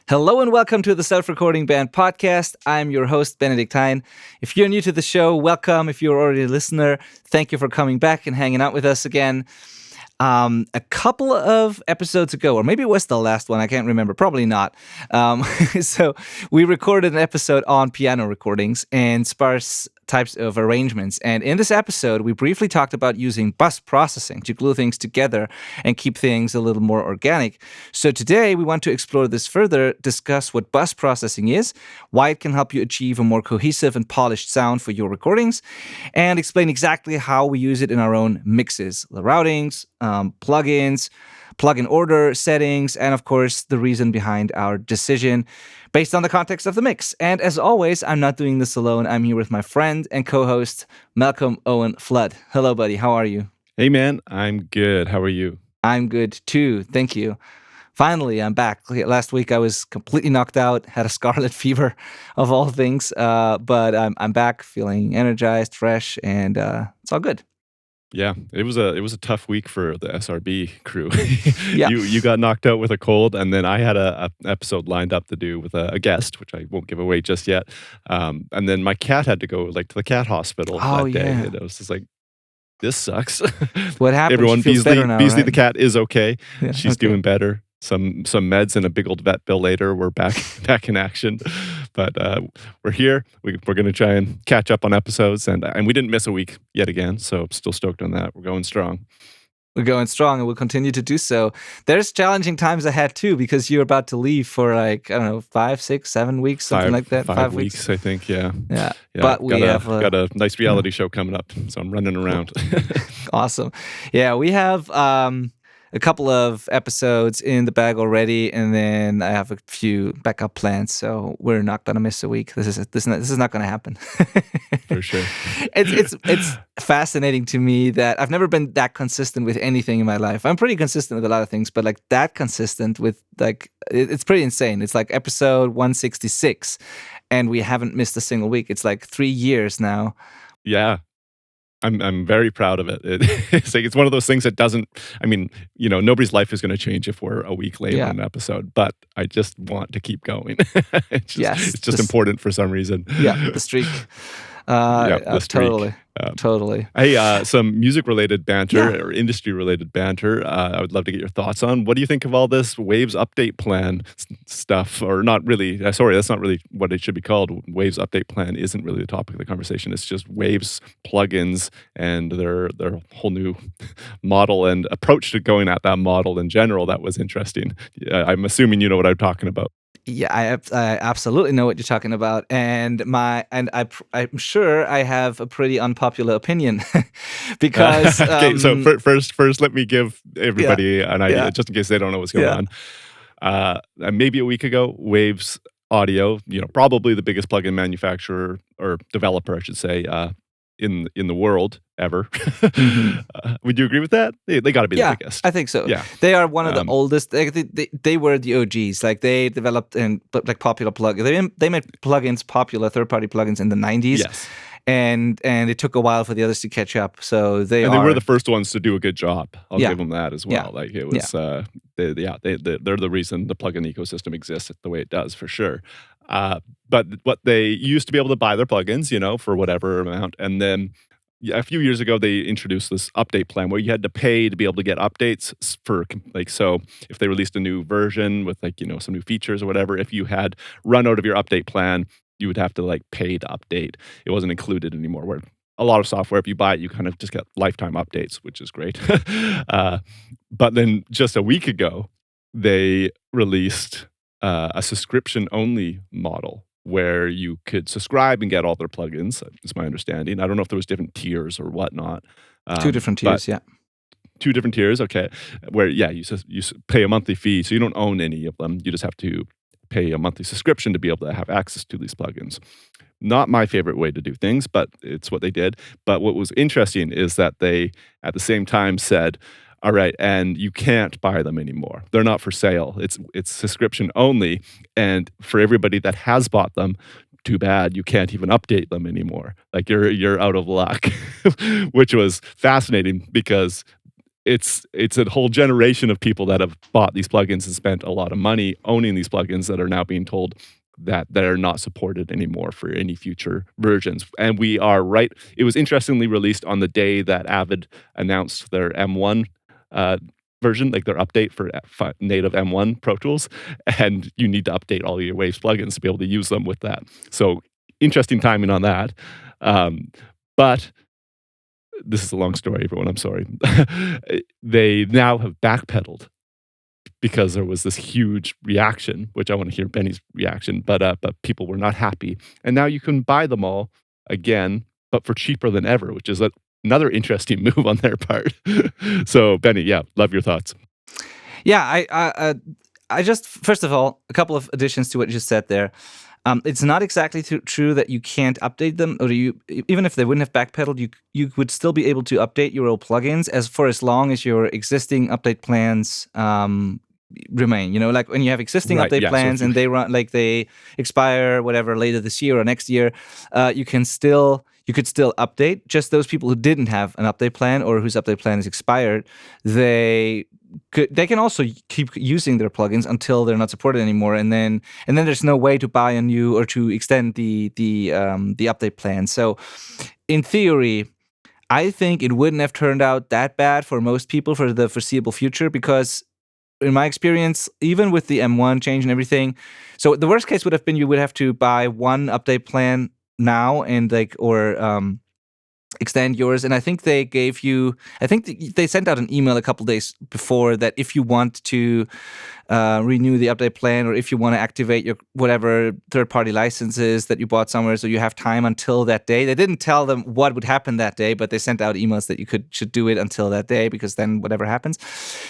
Hello and welcome to the Self-Recording Band podcast. I'm your host, Benedict Hein. If you're new to the show, welcome. If you're already a listener, thank you for coming back and hanging out with us again. A couple of episodes ago, or maybe it was the last one, I can't remember, probably not. So we recorded an episode on piano recordings and sparse types of arrangements. And in this episode, we briefly talked about using bus processing to glue things together and keep things a little more organic. So today, we want to explore this further, discuss what bus processing is, why it can help you achieve a more cohesive and polished sound for your recordings, and explain exactly how we use it in our own mixes, the routings, plugins, plugin order settings, and of course, the reason behind our decision based on the context of the mix. And as always, I'm not doing this alone. I'm here with my friend and co-host, Malcolm Owen Flood. Hello, buddy. How are you? Hey, man. I'm good. How are you? I'm good, too. Thank you. Finally, I'm back. Last week, I was completely knocked out, had a scarlet fever of all things, but I'm back feeling energized, fresh, and it's all good. Yeah, it was a tough week for the SRB crew. Yeah. You got knocked out with a cold, and then I had a episode lined up to do with a guest, which I won't give away just yet. And then my cat had to go to the cat hospital that day, and I was just like, "This sucks." What happened? Everyone, Beasley right? the cat is okay. Yeah, She's doing better. Some meds and a big old vet bill later. We're back in action, but we're here. We're going to try and catch up on episodes, and we didn't miss a week yet again. So I'm still stoked on that. We're going strong. We're going strong, and we'll continue to do so. There's challenging times ahead too, because you're about to leave for 5, 6, 7 weeks, something like that. 5 weeks, I think. Yeah. But we got a nice reality show coming up, so I'm running around. Awesome. Yeah, we have a couple of episodes in the bag already, and then I have a few backup plans, so we're not gonna miss a week. This is not gonna happen. For sure. It's fascinating to me that I've never been that consistent with anything in my life. I'm pretty consistent with a lot of things, but that consistent with it's pretty insane. It's like episode 166, and we haven't missed a single week. It's 3 years now. Yeah. I'm very proud of it. It's one of those things that doesn't. I mean, nobody's life is going to change if we're a week late on an episode. But I just want to keep going. It's just important for some reason. Yeah, the streak. The streak. Totally. Hey, some music-related banter or industry-related banter. I would love to get your thoughts on. What do you think of all this Waves update plan stuff? Or not really? Sorry, that's not really what it should be called. Waves update plan isn't really the topic of the conversation. It's just Waves plugins and their whole new model and approach to going at that model in general. That was interesting. I'm assuming you know what I'm talking about. Yeah, I absolutely know what you're talking about, and I'm sure I have a pretty unpopular opinion because. Okay, so first, let me give everybody an idea, just in case they don't know what's going on. Maybe a week ago, Waves Audio, probably the biggest plugin manufacturer or developer, I should say, in the world ever. Mm-hmm. Would you agree with that? They got to be the biggest. I think so. Yeah, they are one of the oldest. They were the OGs. They developed and popular plugins. They made plugins popular, third-party plugins in the 90s. Yes. And it took a while for the others to catch up. So they were the first ones to do a good job. I'll give them that as well. It was they're the reason the plugin ecosystem exists the way it does, for sure. But what they used to be able to buy their plugins, for whatever amount, and then a few years ago they introduced this update plan where you had to pay to be able to get updates for so if they released a new version with some new features or whatever, if you had run out of your update plan, you would have to pay to update. It wasn't included anymore. Where a lot of software, if you buy it, you kind of just get lifetime updates, which is great. But then just a week ago, they released a subscription-only model where you could subscribe and get all their plugins, is my understanding. I don't know if there was different tiers or whatnot. 2 different tiers, yeah. 2 different tiers, okay. Where, you pay a monthly fee, so you don't own any of them. You just have to pay a monthly subscription to be able to have access to these plugins. Not my favorite way to do things, but it's what they did. But what was interesting is that they, at the same time, said, all right, and you can't buy them anymore. They're not for sale. It's subscription only. And for everybody that has bought them, too bad, you can't even update them anymore. You're out of luck, which was fascinating because it's a whole generation of people that have bought these plugins and spent a lot of money owning these plugins that are now being told that they're not supported anymore for any future versions. And we are right. It was interestingly released on the day that Avid announced their M1 version, like their update for native M1 Pro Tools, and you need to update all your Waves plugins to be able to use them with that. So interesting timing on that. But this is a long story, everyone. I'm sorry. They now have backpedaled because there was this huge reaction, which I want to hear Benny's reaction, but people were not happy. And now you can buy them all again, but for cheaper than ever, which is another interesting move on their part. So, Benny, yeah, love your thoughts. Yeah, I just, first of all, a couple of additions to what you just said there. It's not exactly true that you can't update them, or even if they wouldn't have backpedaled, you would still be able to update your old plugins as long as your existing update plans remain. Like when you have existing update plans and they run, like they expire whatever later this year or next year, you could still update. Just those people who didn't have an update plan or whose update plan is expired, they can also keep using their plugins until they're not supported anymore, and then there's no way to buy a new or to extend the update plan. So in theory, I think it wouldn't have turned out that bad for most people for the foreseeable future, because in my experience, even with the M1 change and everything, so the worst case would have been you would have to buy one update plan now and extend yours. And I think they they sent out an email a couple days before that if you want to renew the update plan, or if you want to activate your whatever third-party licenses that you bought somewhere, so you have time until that day. They didn't tell them what would happen that day, but they sent out emails that you should do it until that day, because then whatever happens.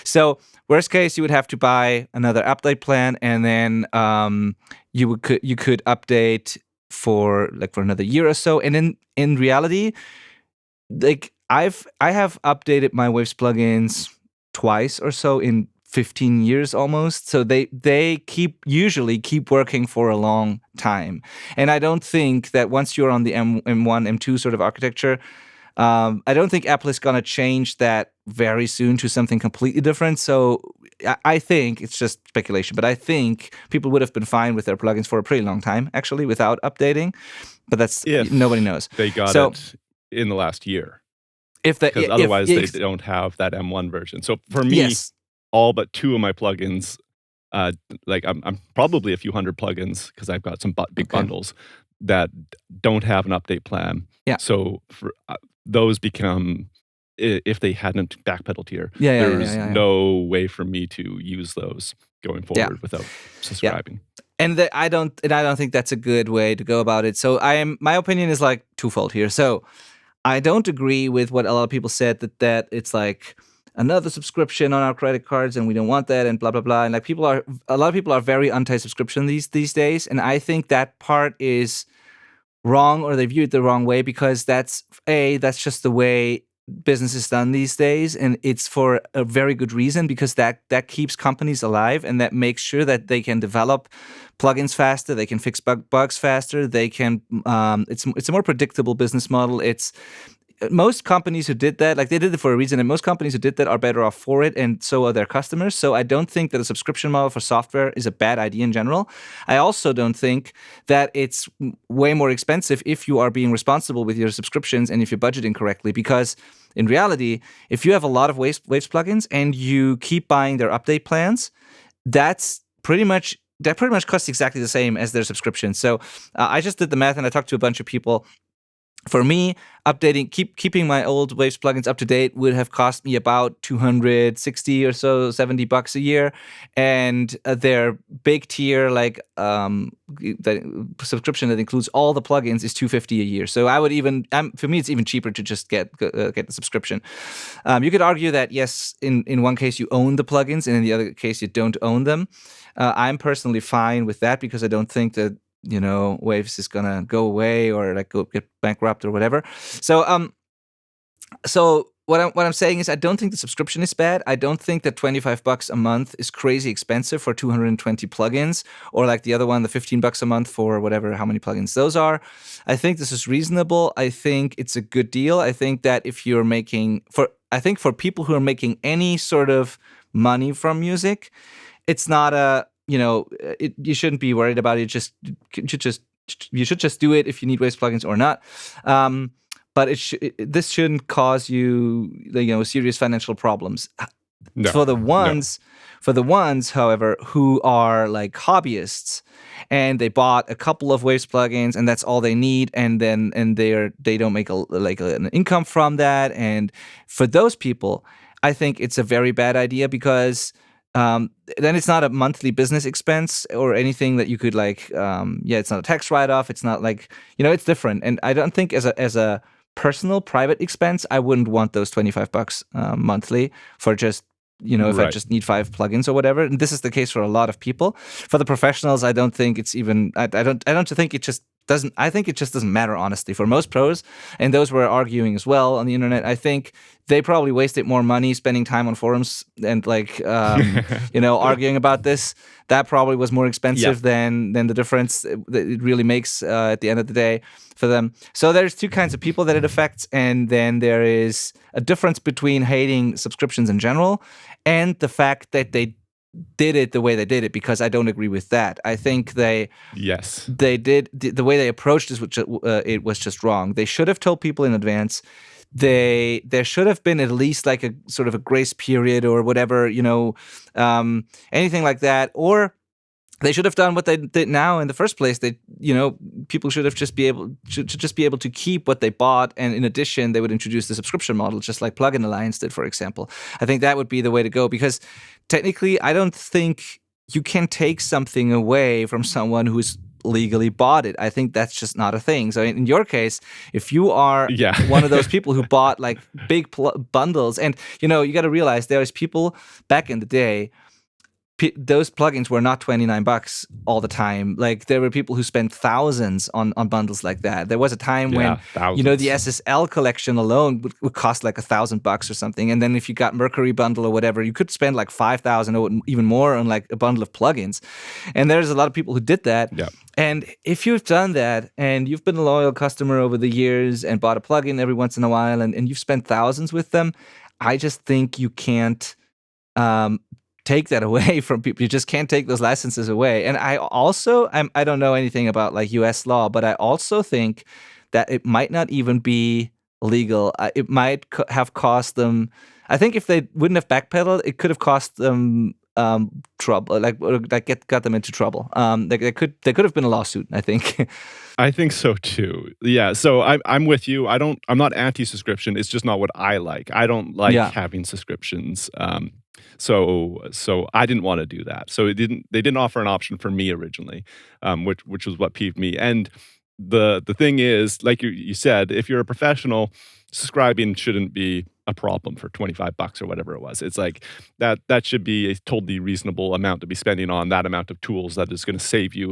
So worst case, you would have to buy another update plan, and then you could update for another year or so. And in reality, like I have updated my Waves plugins twice or so in 15 years almost. So they usually keep working for a long time. And I don't think that once you're on the M1, M2 sort of architecture, I don't think Apple is going to change that very soon to something completely different. So I think it's just speculation, but I think people would have been fine with their plugins for a pretty long time, actually, without updating. But that's nobody knows. They got it in the last year. Because otherwise they don't have that M1 version. So for me, all but two of my plugins, I'm probably a few hundred plugins, because I've got some big bundles that don't have an update plan. Yeah. So for those become, if they hadn't backpedaled here, there's no way for me to use those going forward without subscribing. And I don't think that's a good way to go about it. So my opinion is like twofold here. So I don't agree with what a lot of people said, that it's like another subscription on our credit cards and we don't want that and blah blah blah. And like a lot of people are very anti-subscription these days, and I think that part is wrong, or they view it the wrong way, because that's just the way business is done these days, and it's for a very good reason, because that keeps companies alive, and that makes sure that they can develop plugins faster, they can fix bugs faster, they can it's a more predictable business model. It's most companies who did that, like they did it for a reason, and most companies who did that are better off for it, and so are their customers. So I don't think that a subscription model for software is a bad idea in general. I also don't think that it's way more expensive if you are being responsible with your subscriptions and if you're budgeting correctly, because in reality, if you have a lot of Waves plugins and you keep buying their update plans, that pretty much costs exactly the same as their subscription. So I just did the math, and I talked to a bunch of people. For me, keeping my old Waves plugins up to date would have cost me about $260 or so, $70 a year, and their big tier, like the subscription that includes all the plugins, is $250 a year. So I would for me, it's even cheaper to just get the subscription. You could argue that yes, in one case you own the plugins, and in the other case you don't own them. I'm personally fine with that, because I don't think that Waves is gonna go away or like get bankrupt or whatever. So what I'm saying is, I don't think the subscription is bad. I don't think that $25 a month is crazy expensive for 220 plugins, or like the other one, the $15 a month for how many plugins those are. I think this is reasonable. I think it's a good deal. I think that if you're making I think for people who are making any sort of money from music, it's not you shouldn't be worried about it. You should just do it if you need Waves plugins or not. But this shouldn't cause you serious financial problems. No, for the ones, however, who are like hobbyists and they bought a couple of Waves plugins and that's all they need, and they don't make an income from that, and for those people, I think it's a very bad idea, because then it's not a monthly business expense or anything that you could it's not a tax write-off. It's not like, it's different. And I don't think as a personal private expense, I wouldn't want those $25 monthly for just, if I just need 5 plugins or whatever. And this is the case for a lot of people. For the professionals, I don't think it's even, I don't think it just doesn't, I think it just doesn't matter, honestly. For most pros, and those were arguing as well on the internet, I think they probably wasted more money spending time on forums and arguing about this. That probably was more expensive than the difference that it really makes at the end of the day for them. So there's two kinds of people that it affects, and then there is a difference between hating subscriptions in general and the fact that they did it the way they did it, because I don't agree with that. I think they did the way they approached it was just wrong. They should have told people in advance. There should have been at least like a sort of a grace period or whatever, anything like that, or they should have done what they did now in the first place. People should have just be able to keep what they bought, and in addition, they would introduce the subscription model, just like Plugin Alliance did, for example. I think that would be the way to go, because technically, I don't think you can take something away from someone who's legally bought it. I think that's just not a thing. So in your case, if you are one of those people who bought like big bundles, and you got to realize there's people back in the day. Those plugins were not $29 all the time. Like, there were people who spent thousands on bundles like that. There was a time when the SSL collection alone would cost like $1,000 or something, and then if you got Mercury bundle or whatever, you could spend like $5,000 or even more on like a bundle of plugins. And there's a lot of people who did that. Yeah. And if you've done that and you've been a loyal customer over the years and bought a plugin every once in a while, and you've spent thousands with them, I just think you can't take that away from people. You just can't take those licenses away. And I also, I don't know anything about like US law, but I also think that it might not even be legal. It might have cost them, I think if they wouldn't have backpedaled, it could have cost them trouble, got them into trouble. There could have been a lawsuit, I think. I think so too. Yeah. So I'm with you. I'm not anti-subscription. It's just not what I like. I don't like having subscriptions. So I didn't want to do that. So they didn't offer an option for me originally, which was what peeved me. And the thing is, like you said, if you're a professional, subscribing shouldn't be a problem for $25 or whatever it was. It's like that should be a totally reasonable amount to be spending on that amount of tools that is going to save you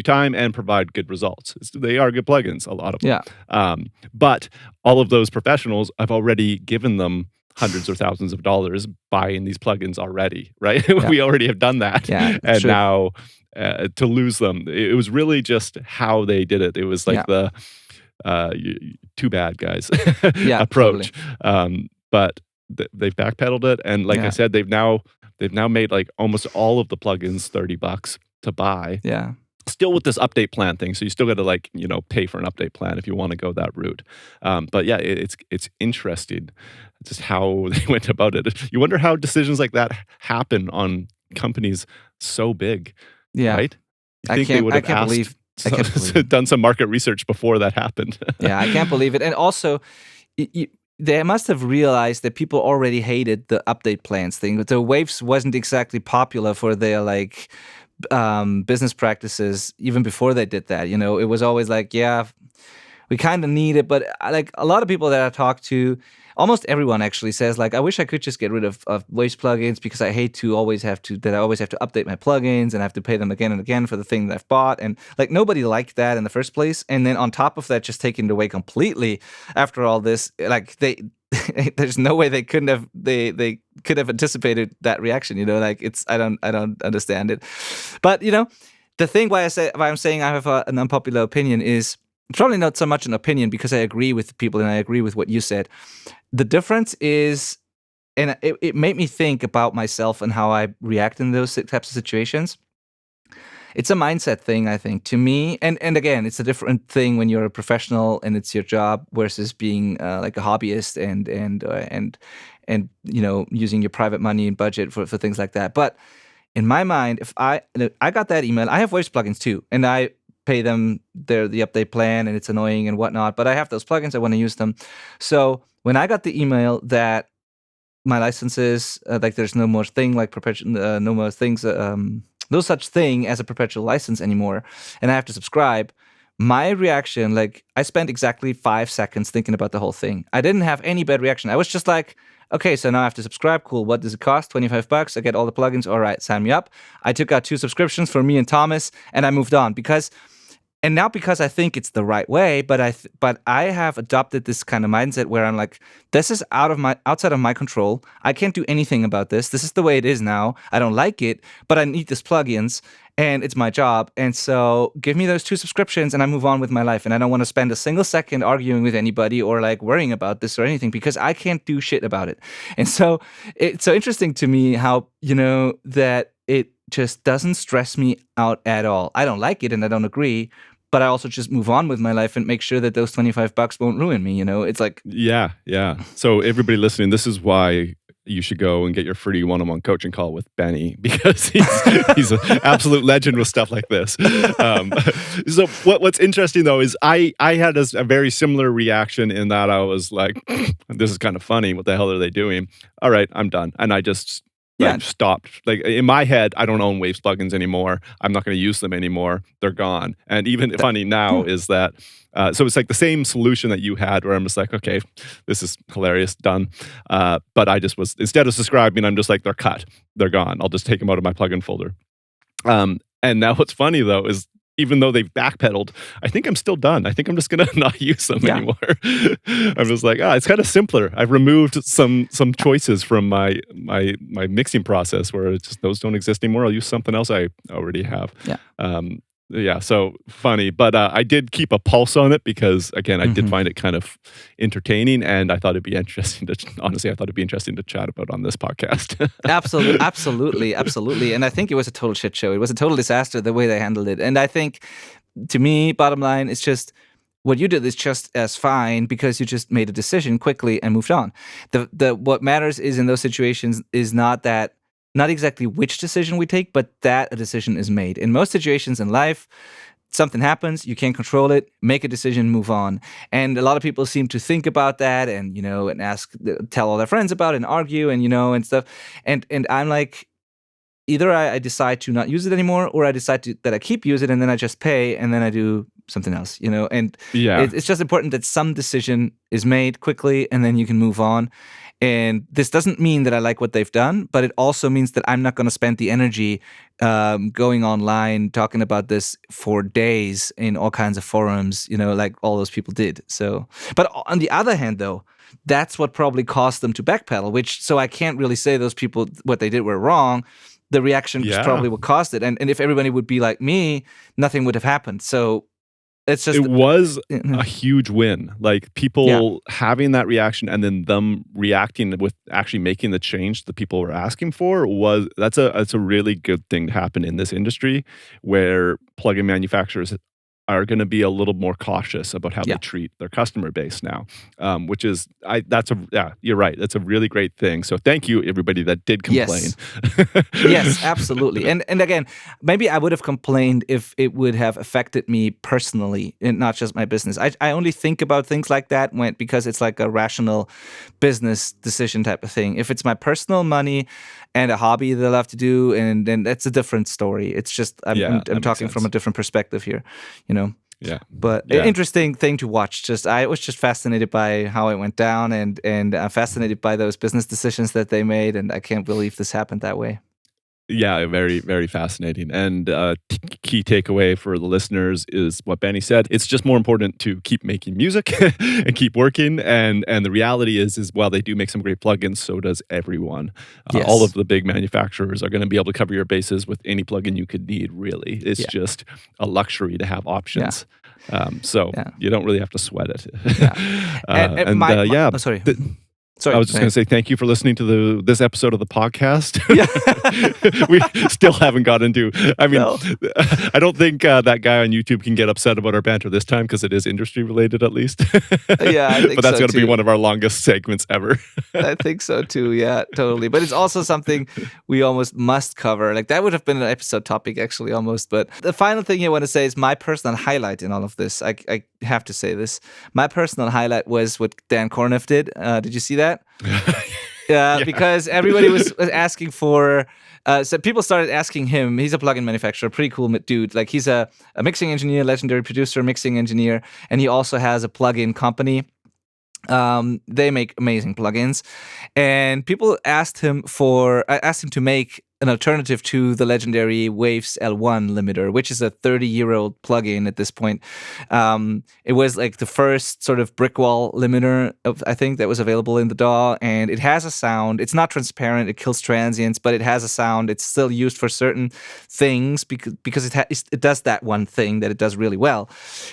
time and provide good results. They are good plugins, a lot of them. Yeah. But all of those professionals, I've already given them hundreds or thousands of dollars buying these plugins already, right? Yeah. We already have done that. Yeah, and true. Now to lose them, it was really just how they did it. It was like the too bad, guys approach. Totally. But they've backpedaled it, and like I said, they've now made like almost all of the plugins $30 to buy. Yeah. Still with this update plan thing, so you still got to pay for an update plan if you want to go that route. But yeah, it's interesting just how they went about it. You wonder how decisions like that happen on companies so big. Yeah, right? I can't believe done some market research before that happened. Yeah, I can't believe it. And also, they must have realized that people already hated the update plans thing. The Waves wasn't exactly popular for their business practices even before they did that. It was always like, we kind of need it, but like a lot of people that I talk to, almost everyone actually says like, I wish I could just get rid of Waves plugins, because I hate to always have to update my plugins and have to pay them again and again for the thing that I've bought. And like, nobody liked that in the first place. And then on top of that, just taking it away completely after all this, like there's no way they could have anticipated that reaction. I don't understand it. But the thing why I'm saying I have an unpopular opinion is, probably not so much an opinion because I agree with the people and I agree with what you said. The difference is, and it made me think about myself and how I react in those types of situations. It's a mindset thing, I think, to me. And again, it's a different thing when you're a professional and it's your job versus being like a hobbyist and using your private money and budget for things like that. But in my mind, if I got that email, I have voice plugins too, and I pay them the update plan, and it's annoying and whatnot. But I have those plugins, I want to use them. So when I got the email that my licenses, like there's no more thing like perpetual, no more things, no such thing as a perpetual license anymore, and I have to subscribe. My reaction, like I spent exactly 5 seconds thinking about the whole thing. I didn't have any bad reaction. I was just like, okay, so now I have to subscribe. Cool. What does it cost? $25. I get all the plugins. All right, sign me up. I took out 2 subscriptions for me and Thomas, and I moved on and not because I think it's the right way, but I have adopted this kind of mindset where I'm like, this is outside of my control. I can't do anything about this. This is the way it is now. I don't like it, but I need these plugins, and it's my job. And so give me those 2 subscriptions, and I move on with my life. And I don't want to spend a single second arguing with anybody or like worrying about this or anything because I can't do shit about it. And so it's so interesting to me how that it just doesn't stress me out at all. I don't like it and I don't agree, but I also just move on with my life and make sure that those $25 won't ruin me. It's like, yeah. So everybody listening, this is why you should go and get your free one-on-one coaching call with Benny, because he's an absolute legend with stuff like this. So what's interesting though is I had a very similar reaction in that I was like, this is kind of funny. What the hell are they doing? All right, I'm done. And I just stopped. Like in my head, I don't own Waves plugins anymore. I'm not going to use them anymore. They're gone. And even funny now is that, so it's like the same solution that you had where I'm just like, okay, this is hilarious, done. But I just was, instead of subscribing, I'm just like, they're cut. They're gone. I'll just take them out of my plugin folder. And now what's funny though is even though they've backpedaled, I think I'm still done. I think I'm just going to not use them anymore. I'm just like, it's kind of simpler. I've removed some choices from my mixing process where it's just those don't exist anymore. I'll use something else I already have. So funny. But I did keep a pulse on it because, again, I did find it kind of entertaining, and I thought it'd be interesting to chat about on this podcast. Absolutely. And I think it was a total shit show. It was a total disaster the way they handled it. And I think, to me, bottom line, it's just what you did is just as fine because you just made a decision quickly and moved on. What matters is in those situations is not exactly which decision we take, but that a decision is made. In most situations in life, something happens, you can't control it, make a decision, move on. And a lot of people seem to think about that and, and tell all their friends about it and argue and, and stuff. And I'm like, either I decide to not use it anymore or I decide that I keep using it and then I just pay and then I do something else, and it's just important that some decision is made quickly and then you can move on. And this doesn't mean that I like what they've done, but it also means that I'm not going to spend the energy going online talking about this for days in all kinds of forums, like all those people did. So, but on the other hand, though, that's what probably caused them to backpedal, so I can't really say those people, what they did were wrong. The reaction is probably what caused it. And if everybody would be like me, nothing would have happened. So it was a huge win. Like people having that reaction and then them reacting with actually making the change that people were asking for that's a really good thing to happen in this industry where plugin manufacturers are going to be a little more cautious about how they treat their customer base now, which is, you're right. That's a really great thing. So thank you, everybody that did complain. Yes, absolutely. And again, maybe I would have complained if it would have affected me personally and not just my business. I only think about things like that because it's like a rational business decision type of thing. If it's my personal money and a hobby that I love to do, and then that's a different story. It's just, I'm talking from a different perspective here, Yeah. But an interesting thing to watch. I was just fascinated by how it went down and I'm fascinated by those business decisions that they made. And I can't believe this happened that way. Yeah, very, very fascinating. And key takeaway for the listeners is what Benny said. It's just more important to keep making music and keep working. And the reality is while they do make some great plugins, so does everyone. All of the big manufacturers are going to be able to cover your bases with any plugin you could need, really. It's just a luxury to have options. So you don't really have to sweat it. Sorry. I was just going to say thank you for listening to this episode of the podcast. Yeah. We still haven't got into. I mean, No. I don't think that guy on YouTube can get upset about our banter this time because it is industry related, at least. Yeah, I think but that's so going to be too. one of our longest segments ever. I think so too. Yeah, totally. But it's also something we almost must cover. Like that would have been an episode topic actually, almost. But the final thing I want to say is my personal highlight in all of this. I have to say this. My personal highlight was what Dan Corneff did. Did you see that? Yeah, because everybody was asking for. So people started asking him. He's a plugin manufacturer, pretty cool dude. Like he's a mixing engineer, legendary producer, mixing engineer, and he also has a plugin company. They make amazing plugins, and people asked him to make an alternative to the legendary Waves L1 limiter, which is a 30-year-old plugin at this point. It was like the first sort of brick wall limiter I think that was available in the DAW, and it has a sound. It's not transparent; it kills transients, but it has a sound. It's still used for certain things because it does that one thing that it does really well.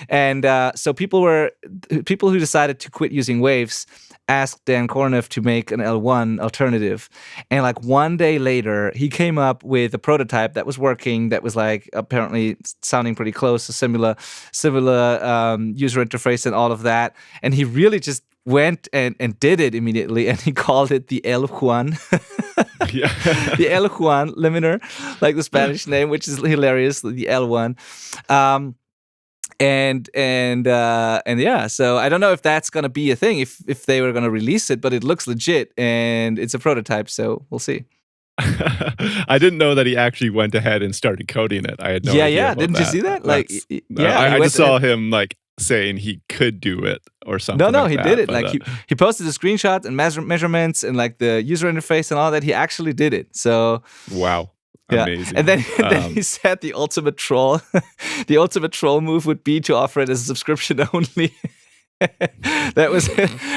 And so people who decided to quit using Waves asked Dan Corneff to make an L1 alternative. And like one day later, he came up with a prototype that was working, that was like apparently sounding pretty close, a similar user interface and all of that. And he really just went and did it immediately, and he called it the El Juan. The El Juan limiter, like the Spanish name, which is hilarious, the L1. And yeah, so I don't know if that's gonna be a thing if they were gonna release it, but it looks legit and it's a prototype, so we'll see. I didn't know that he actually went ahead and started coding it. I had no idea about didn't that. you see that? I just saw him like saying he could do it or something. No, like he that, did it. but, Like he posted the screenshots and measurements and like the user interface and all that. He actually did it. So wow. Yeah. Amazing. And then he said the ultimate troll move would be to offer it as a subscription only. That was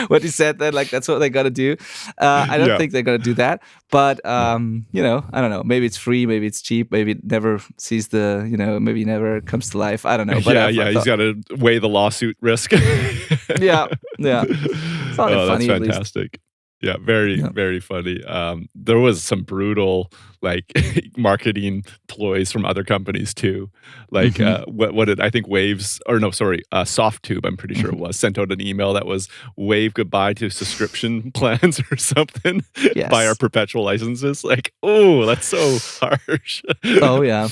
what he said. That like that's what they got to do. I don't think they're gonna do that, but I don't know. Maybe it's free, maybe it's cheap, maybe it never sees maybe never comes to life. I don't know. But he's got to weigh the lawsuit risk. yeah. It's funny, that's fantastic. Yeah, very funny. There was some brutal like marketing ploys from other companies too. Like what did I think Waves Softtube, I'm pretty sure it was, sent out an email that was wave goodbye to subscription plans or something. Yes. Buy our perpetual licenses. Like, oh, that's so harsh. Oh yeah.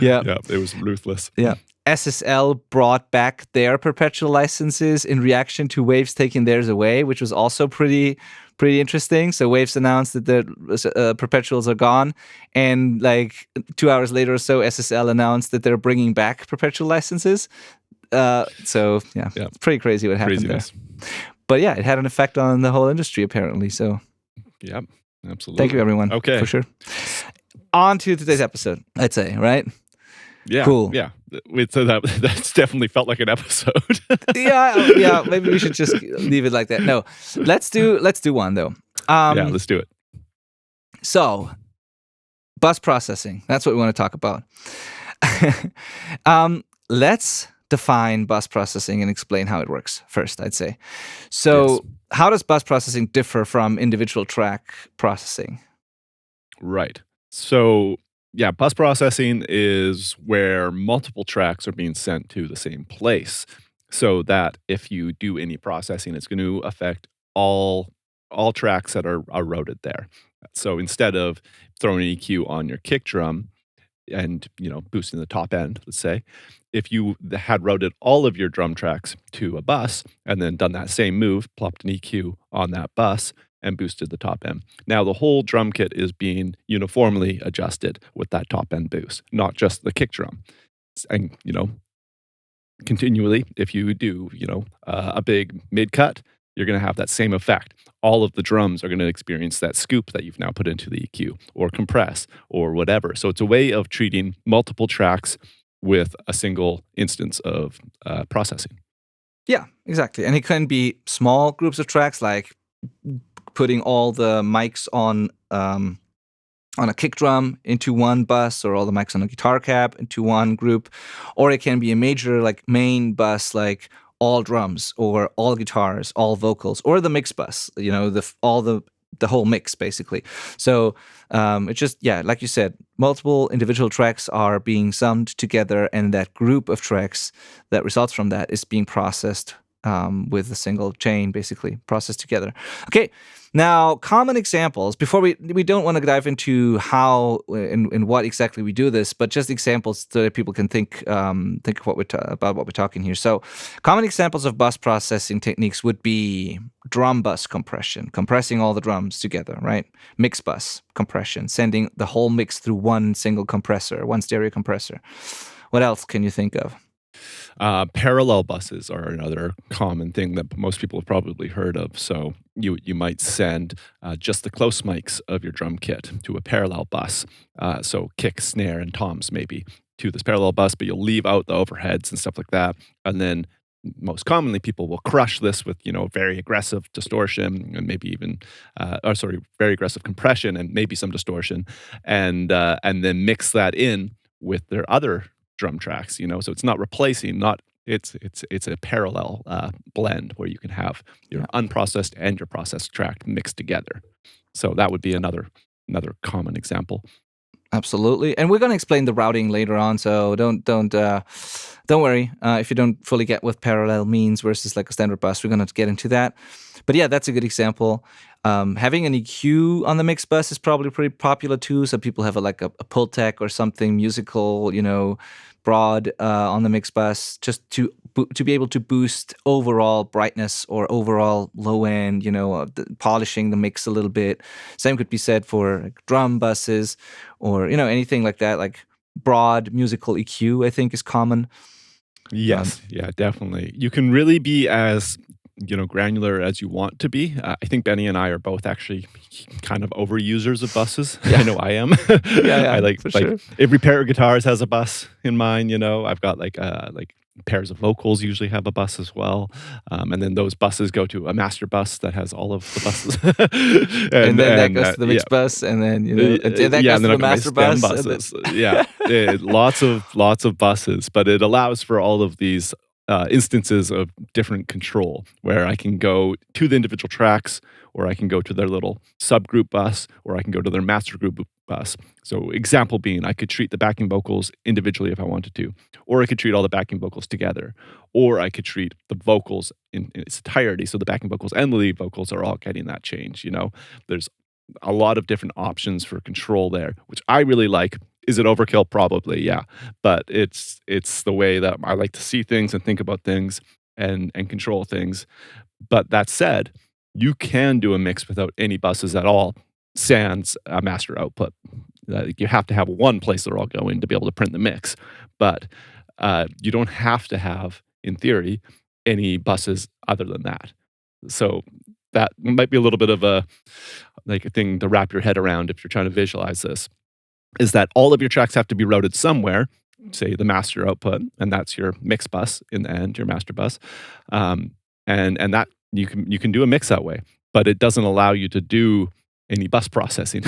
Yeah, it was ruthless. Yeah. SSL brought back their perpetual licenses in reaction to Waves taking theirs away, which was also pretty interesting. So Waves announced that the perpetuals are gone, and like 2 hours later or so, SSL announced that they're bringing back perpetual licenses. So it's pretty crazy what happened there. But yeah, it had an effect on the whole industry apparently. So yeah, absolutely. Thank you, everyone. Okay, for sure. On to today's episode, I'd say, right? Yeah, cool. Yeah, so that's definitely felt like an episode. yeah. Maybe we should just leave it like that. No, let's do one though. Yeah, let's do it. So, bus processing. That's what we want to talk about. Let's define bus processing and explain how it works first, I'd say. So, How does bus processing differ from individual track processing? Right. So, yeah, bus processing is where multiple tracks are being sent to the same place, so that if you do any processing, it's going to affect all tracks that are routed there. So instead of throwing an EQ on your kick drum and boosting the top end, let's say, if you had routed all of your drum tracks to a bus and then done that same move, plopped an EQ on that bus and boosted the top end. Now the whole drum kit is being uniformly adjusted with that top end boost, not just the kick drum. And continually, if you do a big mid cut, you're going to have that same effect. All of the drums are going to experience that scoop that you've now put into the EQ or compress or whatever. So it's a way of treating multiple tracks with a single instance of processing. Yeah, exactly. And it can be small groups of tracks, like putting all the mics on on a kick drum into one bus, or all the mics on a guitar cab into one group, or it can be a major like main bus, like all drums or all guitars, all vocals, or the mix bus, the whole mix basically. So it's just, like you said, multiple individual tracks are being summed together, and that group of tracks that results from that is being processed with a single chain, basically processed together. Okay, now common examples. Before we don't want to dive into how and what exactly we do this, but just examples so that people can think of about what we're talking here. So, common examples of bus processing techniques would be drum bus compression, compressing all the drums together, right? Mix bus compression, sending the whole mix through one single compressor, one stereo compressor. What else can you think of? Parallel buses are another common thing that most people have probably heard of. So you might send just the close mics of your drum kit to a parallel bus. So kick, snare, and toms maybe to this parallel bus, but you'll leave out the overheads and stuff like that. And then most commonly, people will crush this with very aggressive distortion and maybe even very aggressive compression and maybe some distortion, and then mix that in with their other drum tracks, so it's not replacing, it's a parallel blend where you can have your unprocessed and your processed track mixed together. So that would be another common example. Absolutely, and we're going to explain the routing later on. So don't worry if you don't fully get what parallel means versus like a standard bus. We're going to get into that. But yeah, that's a good example. Having an EQ on the mix bus is probably pretty popular too. Some people have a Pultec or something musical, broad on the mix bus, just to be able to boost overall brightness or overall low end, polishing the mix a little bit. Same could be said for like drum buses or anything like that. Like broad musical EQ, I think, is common. Yes, yeah, definitely. You can really be as granular as you want to be. I think Benny and I are both actually kind of overusers of buses. Yeah. I know I am. I like sure. Every pair of guitars has a bus in mine. I've got like pairs of vocals usually have a bus as well, and then those buses go to a master bus that has all of the buses, and then that goes to the mix bus, and then that goes to the master bus. Buses. Lots of buses, but it allows for all of these instances of different control where I can go to the individual tracks, or I can go to their little subgroup bus, or I can go to their master group bus. So example being, I could treat the backing vocals individually if I wanted to, or I could treat all the backing vocals together, or I could treat the vocals in its entirety. So the backing vocals and the lead vocals are all getting that change. There's a lot of different options for control there, which I really like. Is it overkill? Probably, yeah. But it's the way that I like to see things and think about things and control things. But that said, you can do a mix without any buses at all, sans a master output. You have to have one place they're all going to be able to print the mix. But you don't have to have, in theory, any buses other than that. So that might be a little bit of a thing to wrap your head around if you're trying to visualize this. Is that all of your tracks have to be routed somewhere, say the master output, and that's your mix bus in the end, your master bus, and that you can do a mix that way, but it doesn't allow you to do any bus processing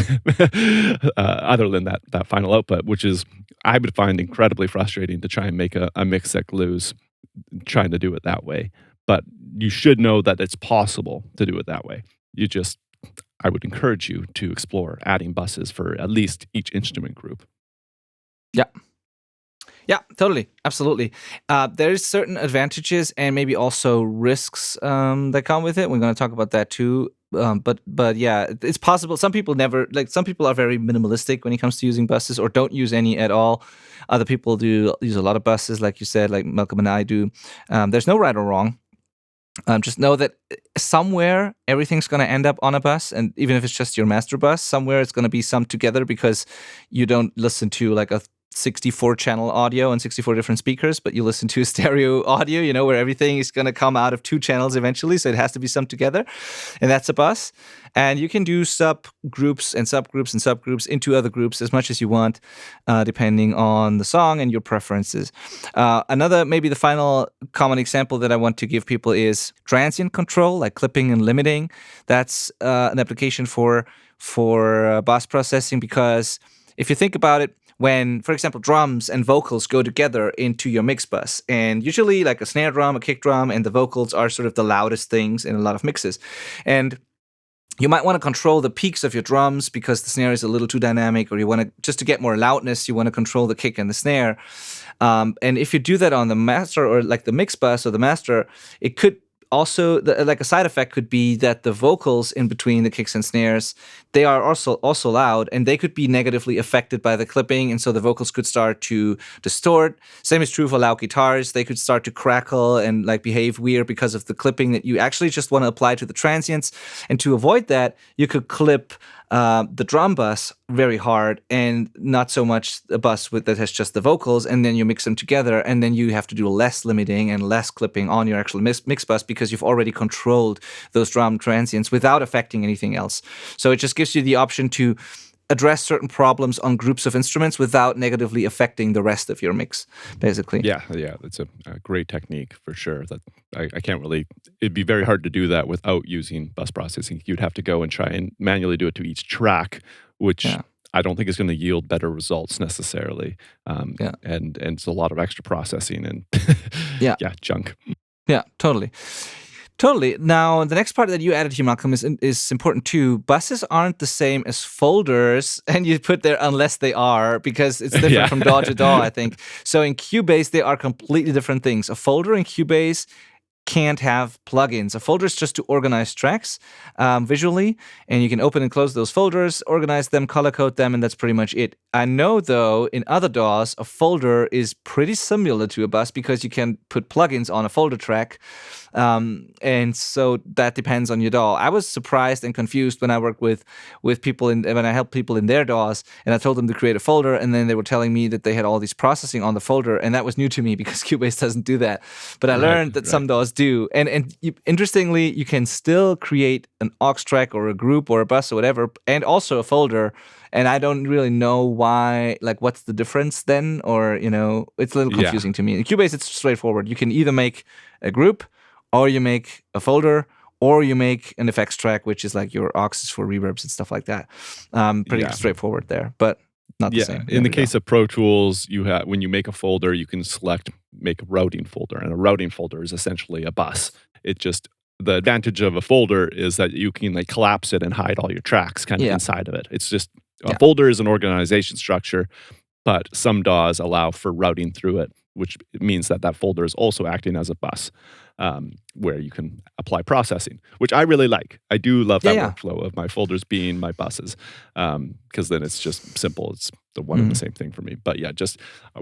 other than that final output, which is I would find incredibly frustrating to try and make a mix that glues trying to do it that way. But you should know that it's possible to do it that way. I would encourage you to explore adding buses for at least each instrument group. Yeah, totally. Absolutely. There's certain advantages and maybe also risks that come with it. We're going to talk about that too. But yeah, it's possible. Some people are very minimalistic when it comes to using buses or don't use any at all. Other people do use a lot of buses, like you said, like Malcolm and I do. There's no right or wrong. Just know that somewhere everything's going to end up on a bus, and even if it's just your master bus, somewhere it's going to be summed together because you don't listen to like a 64 channel audio and 64 different speakers, but you listen to stereo audio, where everything is going to come out of 2 channels eventually. So it has to be summed together. And that's a bus. And you can do subgroups and subgroups and subgroups into other groups as much as you want, depending on the song and your preferences. Maybe the final common example that I want to give people is transient control, like clipping and limiting. That's an application for bus processing, because if you think about it, when, for example, drums and vocals go together into your mix bus, and usually like a snare drum, a kick drum, and the vocals are sort of the loudest things in a lot of mixes. And you might want to control the peaks of your drums because the snare is a little too dynamic, or you want to, just to get more loudness, you want to control the kick and the snare. And if you do that on the master, or like the mix bus or the master, it could also, like a side effect could be that the vocals in between the kicks and snares, they are also loud, and they could be negatively affected by the clipping, and so the vocals could start to distort. Same is true for loud guitars. They could start to crackle and like behave weird because of the clipping that you actually just want to apply to the transients. And to avoid that, you could clip the drum bus very hard, and not so much a bus that has just the vocals, and then you mix them together, and then you have to do less limiting and less clipping on your actual mix bus because you've already controlled those drum transients without affecting anything else. So it just gives you the option to address certain problems on groups of instruments without negatively affecting the rest of your mix, basically. Yeah, that's a great technique for sure. That I can't really. It'd be very hard to do that without using bus processing. You'd have to go and try and manually do it to each track, which I don't think is going to yield better results necessarily. And it's a lot of extra processing and junk. Yeah, totally. Totally. Now, the next part that you added here, Malcolm, is important too. Buses aren't the same as folders, and you put there unless they are, because it's different from DAW to DAW, I think. So in Cubase, they are completely different things. A folder in Cubase can't have plugins. A folder is just to organize tracks visually, and you can open and close those folders, organize them, color code them, and that's pretty much it. I know, though, in other DAWs, a folder is pretty similar to a bus because you can put plugins on a folder track. And so that depends on your DAW. I was surprised and confused when I worked with people when I helped people in their DAWs, and I told them to create a folder, and then they were telling me that they had all these processing on the folder, and that was new to me because Cubase doesn't do that. But I learned that some DAWs do. And interestingly, you can still create an aux track or a group or a bus or whatever, and also a folder. And I don't really know why, like, what's the difference then? Or, it's a little confusing to me. In Cubase, it's straightforward. You can either make a group, or you make a folder, or you make an effects track, which is like your auxes for reverbs and stuff like that. Pretty straightforward there, but not the same. In the case of Pro Tools, when you make a folder, you can make a routing folder, and a routing folder is essentially a bus. The advantage of a folder is that you can like collapse it and hide all your tracks kind of inside of it. It's just a folder is an organization structure, but some DAWs allow for routing through it, which means that folder is also acting as a bus, where you can apply processing, which I really like. I do love that workflow of my folders being my buses, because then it's just simple. It's the one and the same thing for me. But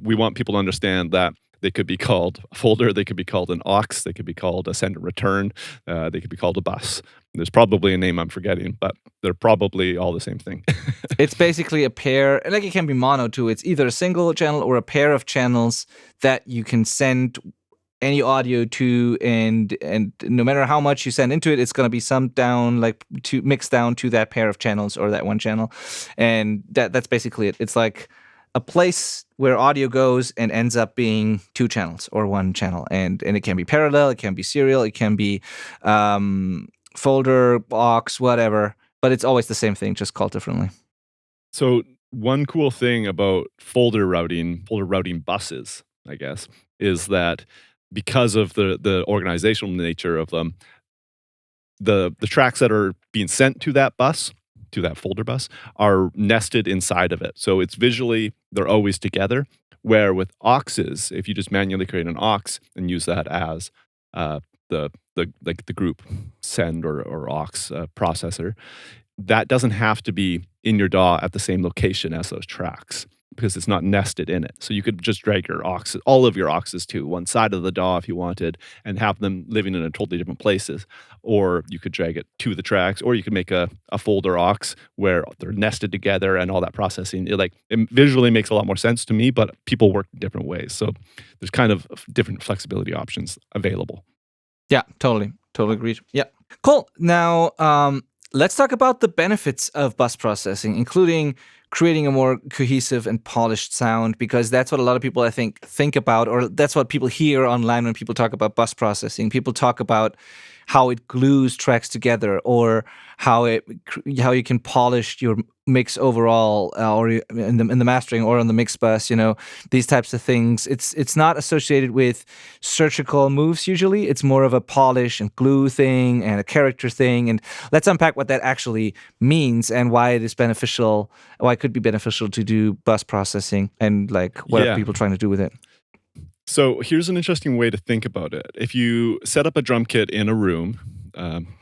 we want people to understand that they could be called a folder, they could be called an aux, they could be called a send and return, they could be called a bus. There's probably a name I'm forgetting, but they're probably all the same thing. It's basically a pair, like it can be mono too. It's either a single channel or a pair of channels that you can send any audio to, and no matter how much you send into it, it's going to be summed down, mixed down to that pair of channels or that one channel. And that's basically it. It's like a place where audio goes and ends up being 2 channels or 1 channel. And it can be parallel, it can be serial, it can be folder, aux, whatever. But it's always the same thing, just called differently. So one cool thing about folder routing buses, I guess, is that because of the organizational nature of them, the tracks that are being sent to that bus, to that folder bus, are nested inside of it. So it's visually, they're always together. Where with auxes, if you just manually create an aux and use that as the group send or aux processor, that doesn't have to be in your DAW at the same location as those tracks. because it's not nested in it. So you could just drag all of your auxes to one side of the DAW if you wanted and have them living in a totally different places. Or you could drag it to the tracks, or you could make a folder aux where they're nested together and all that processing. It visually makes a lot more sense to me, but people work in different ways. So there's kind of different flexibility options available. Yeah, totally agreed. Yeah. Cool. Now, let's talk about the benefits of bus processing, including creating a more cohesive and polished sound, because that's what a lot of people, I think about, or that's what people hear online when people talk about bus processing. People talk about how it glues tracks together, or how you can polish your mix overall, or in the mastering or on the mix bus. These types of things. It's not associated with surgical moves usually. It's more of a polish and glue thing and a character thing. And let's unpack what that actually means and why it is beneficial. Why it could be beneficial to do bus processing, and what are people trying to do with it. So here's an interesting way to think about it. If you set up a drum kit in a room,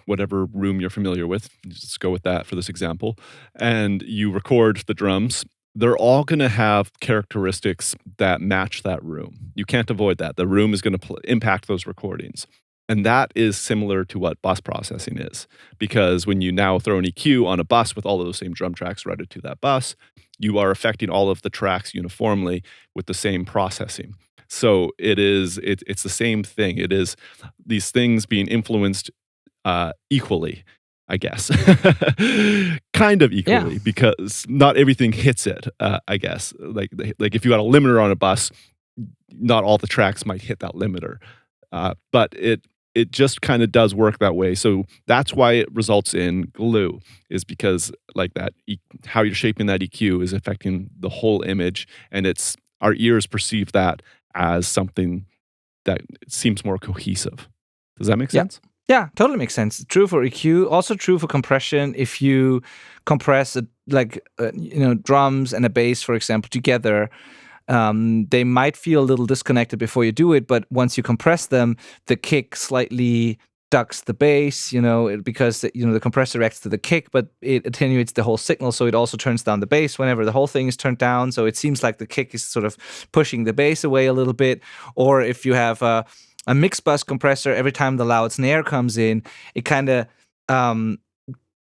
whatever room you're familiar with, let's go with that for this example, and you record the drums, they're all going to have characteristics that match that room. You can't avoid that. The room is going to impact those recordings. And that is similar to what bus processing is, because when you now throw an EQ on a bus with all of those same drum tracks routed to that bus, you are affecting all of the tracks uniformly with the same processing. So it's the same thing. It is these things being influenced equally, I guess. Kind of equally, because not everything hits it, I guess. Like if you got a limiter on a bus, not all the tracks might hit that limiter. But it just kind of does work that way. So that's why it results in glue, is because how you're shaping that EQ is affecting the whole image, and our ears perceive that as something that seems more cohesive. Does that make sense? Yeah, totally makes sense. True for EQ, also true for compression. If you compress drums and a bass, for example, together, they might feel a little disconnected before you do it, but once you compress them, the kick slightly ducks the bass, because the compressor reacts to the kick, but it attenuates the whole signal, so it also turns down the bass whenever the whole thing is turned down. So it seems like the kick is sort of pushing the bass away a little bit. Or if you have a mix bus compressor, every time the loud snare comes in, it kind of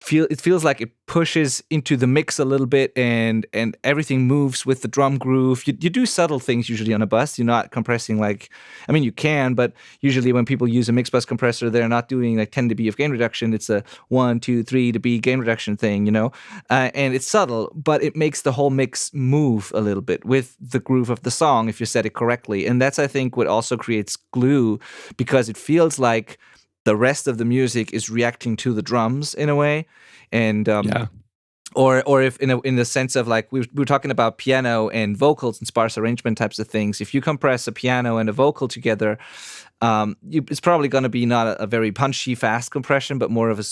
feels like it pushes into the mix a little bit, and everything moves with the drum groove. You do subtle things usually on a bus. You're not compressing you can, but usually when people use a mix bus compressor, they're not doing 10 dB of gain reduction. It's a 1, 2, 3 dB gain reduction thing, and it's subtle, but it makes the whole mix move a little bit with the groove of the song if you set it correctly. And that's, I think, what also creates glue, because it feels like the rest of the music is reacting to the drums in a way. And or if in the sense of we were talking about piano and vocals and sparse arrangement types of things. If you compress a piano and a vocal together, it's probably going to be not a very punchy, fast compression, but more of a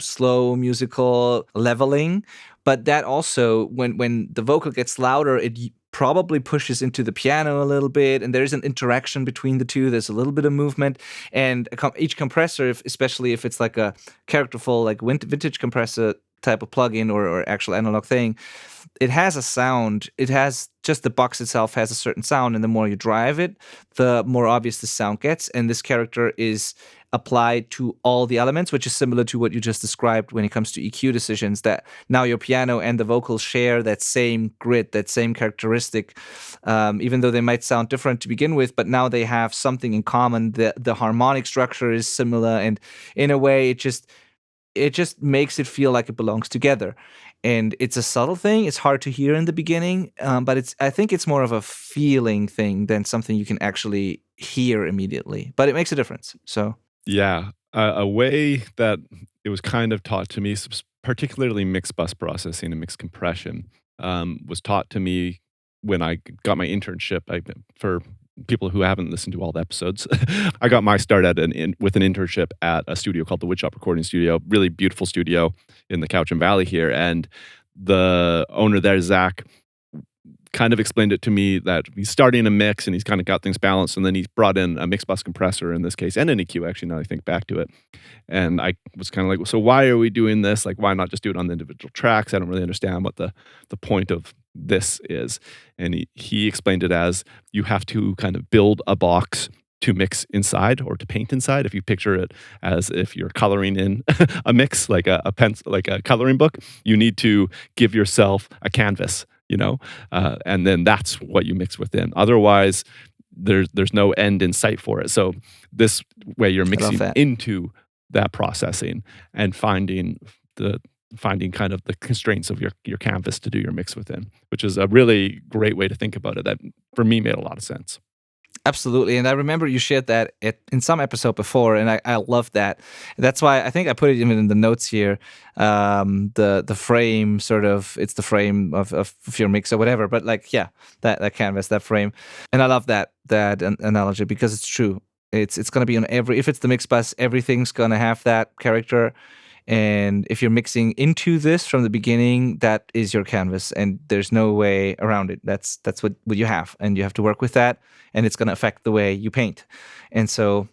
slow musical leveling. But that also, when the vocal gets louder, it probably pushes into the piano a little bit, and there's an interaction between the two. There's a little bit of movement, and each compressor, especially if it's like a characterful, vintage compressor type of plugin or actual analog thing, it has a sound. It has just the box itself has a certain sound, and the more you drive it, the more obvious the sound gets. And this character is applied to all the elements, which is similar to what you just described when it comes to EQ decisions, that now your piano and the vocals share that same grit, that same characteristic, even though they might sound different to begin with, but now they have something in common. The harmonic structure is similar, and in a way it just makes it feel like it belongs together. And it's a subtle thing. It's hard to hear in the beginning, but I think it's more of a feeling thing than something you can actually hear immediately. But it makes a difference. So yeah, a way that it was kind of taught to me, particularly mix bus processing and mix compression, was taught to me when I got my internship. For people who haven't listened to all the episodes, I got my start with an internship at a studio called the Woodshop Recording Studio. Really beautiful studio in the Cowichan Valley here, and the owner there, Zach, kind of explained it to me that he's starting a mix and he's kind of got things balanced, and then he's brought in a mix bus compressor in this case, and an EQ, actually, now I think back to it. And I was kind of like, so why are we doing this? Like, why not just do it on the individual tracks? I don't really understand what the point of this is. And he explained it as you have to kind of build a box to mix inside or to paint inside. If you picture it as if you're coloring in a mix, like a pencil, like a coloring book, you need to give yourself a canvas, and then that's what you mix within. Otherwise, there's no end in sight for it. So this way you're mixing into that processing and finding kind of the constraints of your canvas to do your mix within, which is a really great way to think about it that for me made a lot of sense. Absolutely. And I remember you shared that in some episode before, and I love that. That's why I think I put it even in the notes here. The frame sort of, it's the frame of your mix or whatever, but like, yeah, that canvas, that frame. And I love that analogy because it's true. It's going to be on if it's the mix bus, everything's going to have that character. And if you're mixing into this from the beginning, that is your canvas, and there's no way around it. That's what you have, and you have to work with that, and it's going to affect the way you paint. And so,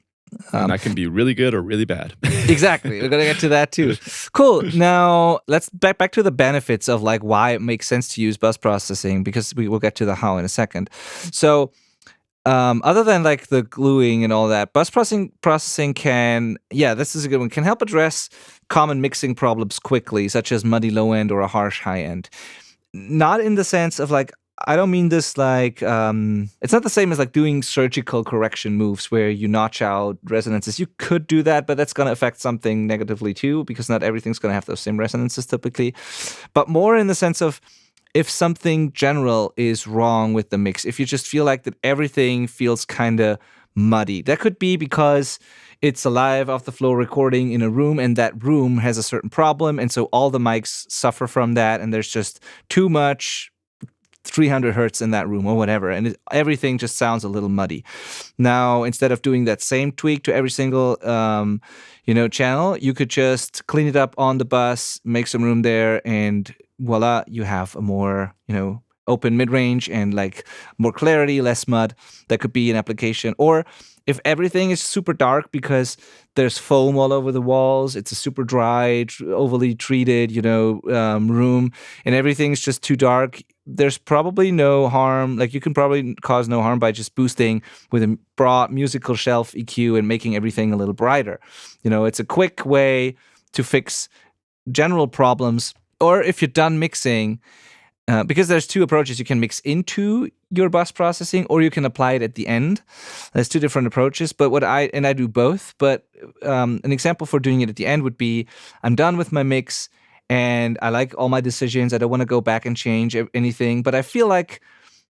and that can be really good or really bad. Exactly, we're going to get to that too. Cool. Now let's back to the benefits of like why it makes sense to use bus processing, because we will get to the how in a second. So. Other than like the gluing and all that, bus processing can, this is a good one, can help address common mixing problems quickly, such as muddy low end or a harsh high end. Not in the sense of like, I don't mean this like, it's not the same as like doing surgical correction moves where you notch out resonances. You could do that, but that's going to affect something negatively too, because not everything's going to have those same resonances typically. But more in the sense of, if something general is wrong with the mix, if you just feel like that everything feels kind of muddy, that could be because it's a live off the floor recording in a room, and that room has a certain problem, and so all the mics suffer from that, and there's just too much 300 hertz in that room or whatever, and everything just sounds a little muddy. Now, instead of doing that same tweak to every single channel, you could just clean it up on the bus, make some room there, and voila, you have a more, open mid-range and like more clarity, less mud. That could be an application. Or if everything is super dark because there's foam all over the walls, it's a super dry, overly treated, room, and everything's just too dark, there's probably no harm. Like, you can probably cause no harm by just boosting with a broad musical shelf EQ and making everything a little brighter. It's a quick way to fix general problems. Or if you're done mixing, because there's two approaches. You can mix into your bus processing, or you can apply it at the end. There's two different approaches, but I do both. But an example for doing it at the end would be, I'm done with my mix, and I like all my decisions. I don't want to go back and change anything, but I feel like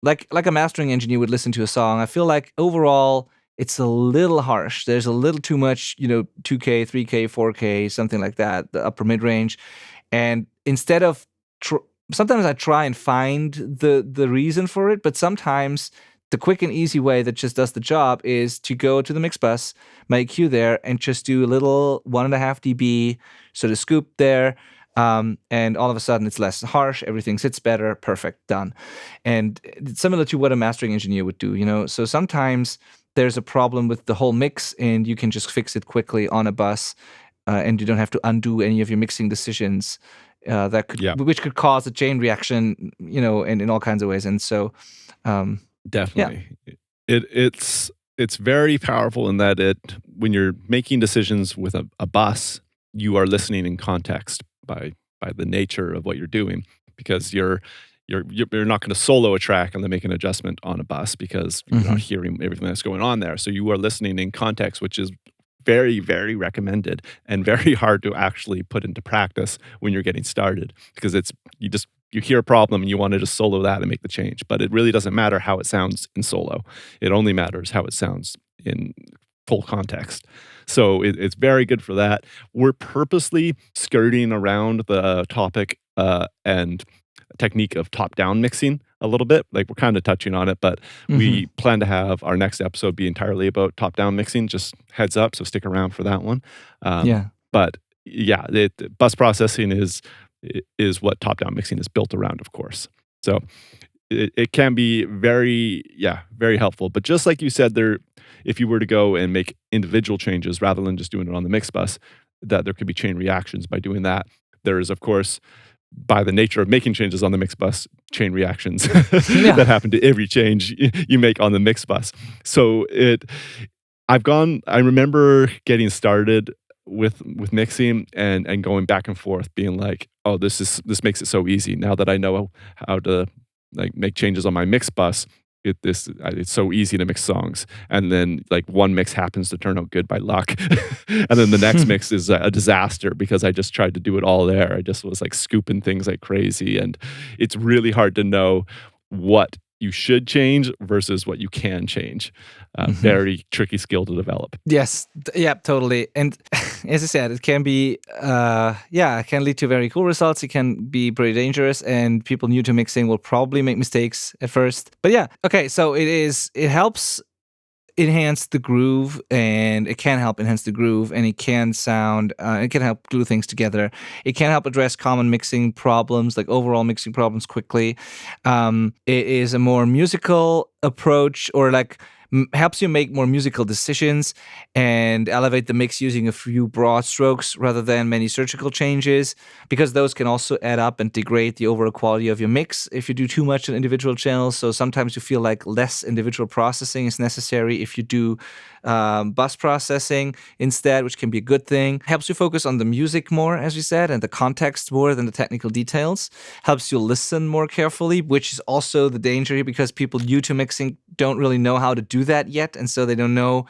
a mastering engineer would listen to a song. I feel like overall it's a little harsh. There's a little too much, 2K, 3K, 4K, something like that, the upper mid-range. And instead of sometimes I try and find the reason for it, but sometimes the quick and easy way that just does the job is to go to the mix bus, my EQ there, and just do a little 1.5 dB sort of scoop there, and all of a sudden it's less harsh, everything sits better, perfect, done. And it's similar to what a mastering engineer would do, So sometimes there's a problem with the whole mix, and you can just fix it quickly on a bus, and you don't have to undo any of your mixing decisions. Which could cause a chain reaction, in all kinds of ways. And so, definitely, it's very powerful in that when you're making decisions with a bus, you are listening in context by the nature of what you're doing, because you're not going to solo a track and then make an adjustment on a bus because you're not hearing everything that's going on there. So you are listening in context, which is very, very recommended and very hard to actually put into practice when you're getting started, because you hear a problem and you want to just solo that and make the change. But it really doesn't matter how it sounds in solo. It only matters how it sounds in full context. So it's very good for that. We're purposely skirting around the topic and technique of top-down mixing a little bit. Like, we're kind of touching on it, but we plan to have our next episode be entirely about top-down mixing. Just heads up, so stick around for that one. But yeah, bus processing is what top-down mixing is built around, of course. So it can be very helpful. But just like you said, if you were to go and make individual changes rather than just doing it on the mix bus, that there could be chain reactions by doing that. There is, of course, by the nature of making changes on the mix bus, chain reactions that happen to every change you make on the mix bus. So I remember getting started with mixing and going back and forth, being like, oh, this makes it so easy now that I know how to like make changes on my mix bus. It's so easy to mix songs, and then like one mix happens to turn out good by luck, and then the next mix is a disaster because I just tried to do it all there. I just was like scooping things like crazy, and it's really hard to know what you should change versus what you can change. Very tricky skill to develop. Yes, yeah, totally. And as I said, it can be, it can lead to very cool results. It can be pretty dangerous, and people new to mixing will probably make mistakes at first. But yeah, okay, so it helps enhance the groove, and it can help enhance the groove, and it can help glue things together. It can help address common mixing problems, like overall mixing problems quickly. It is a more musical approach, or like helps you make more musical decisions and elevate the mix using a few broad strokes rather than many surgical changes, because those can also add up and degrade the overall quality of your mix if you do too much on individual channels. So sometimes you feel like less individual processing is necessary if you do bus processing instead, which can be a good thing. Helps you focus on the music more, as we said, and the context more than the technical details. Helps you listen more carefully, which is also the danger here, because people new to mixing don't really know how to do that yet, and so they don't know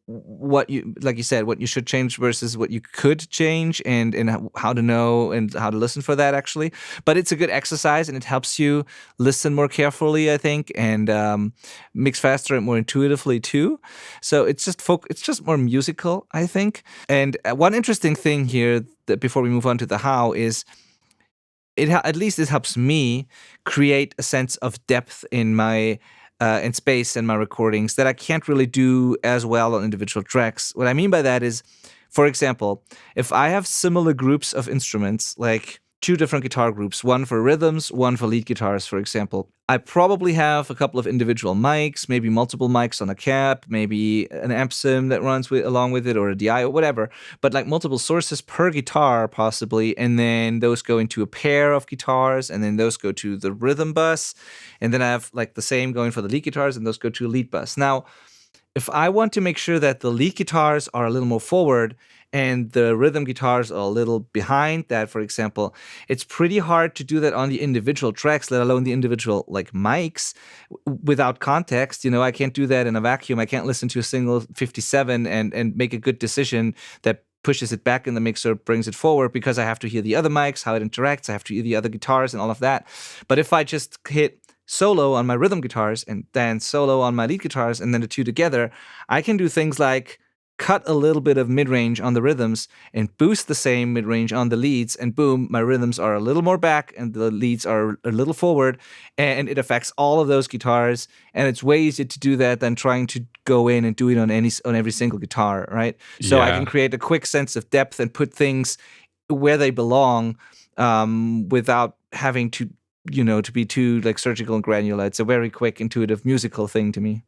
what you said, what you should change versus what you could change, and how to know and how to listen for that, actually. But it's a good exercise, and it helps you listen more carefully, I think, and mix faster and more intuitively too. So it's just more musical, I think. And one interesting thing here, that before we move on to the how, is at least it helps me create a sense of depth in my and space in my recordings that I can't really do as well on individual tracks. What I mean by that is, for example, if I have similar groups of instruments, like two different guitar groups, one for rhythms, one for lead guitars, for example, I probably have a couple of individual mics, maybe multiple mics on a cab, maybe an amp sim that runs along with it, or a DI or whatever, but like multiple sources per guitar possibly, and then those go into a pair of guitars, and then those go to the rhythm bus, and then I have like the same going for the lead guitars, and those go to a lead bus. Now, if I want to make sure that the lead guitars are a little more forward and the rhythm guitars are a little behind that, for example, it's pretty hard to do that on the individual tracks, let alone the individual like mics, without context. I can't do that in a vacuum. I can't listen to a single 57 and make a good decision that pushes it back in the mixer, brings it forward, because I have to hear the other mics, how it interacts. I have to hear the other guitars and all of that. But if I just hit solo on my rhythm guitars and then solo on my lead guitars and then the two together, I can do things like cut a little bit of mid-range on the rhythms and boost the same mid-range on the leads, and boom, my rhythms are a little more back and the leads are a little forward, and it affects all of those guitars. And it's way easier to do that than trying to go in and do it on every single guitar, right? So I can create a quick sense of depth and put things where they belong, without having to be too like surgical and granular. It's a very quick, intuitive, musical thing to me.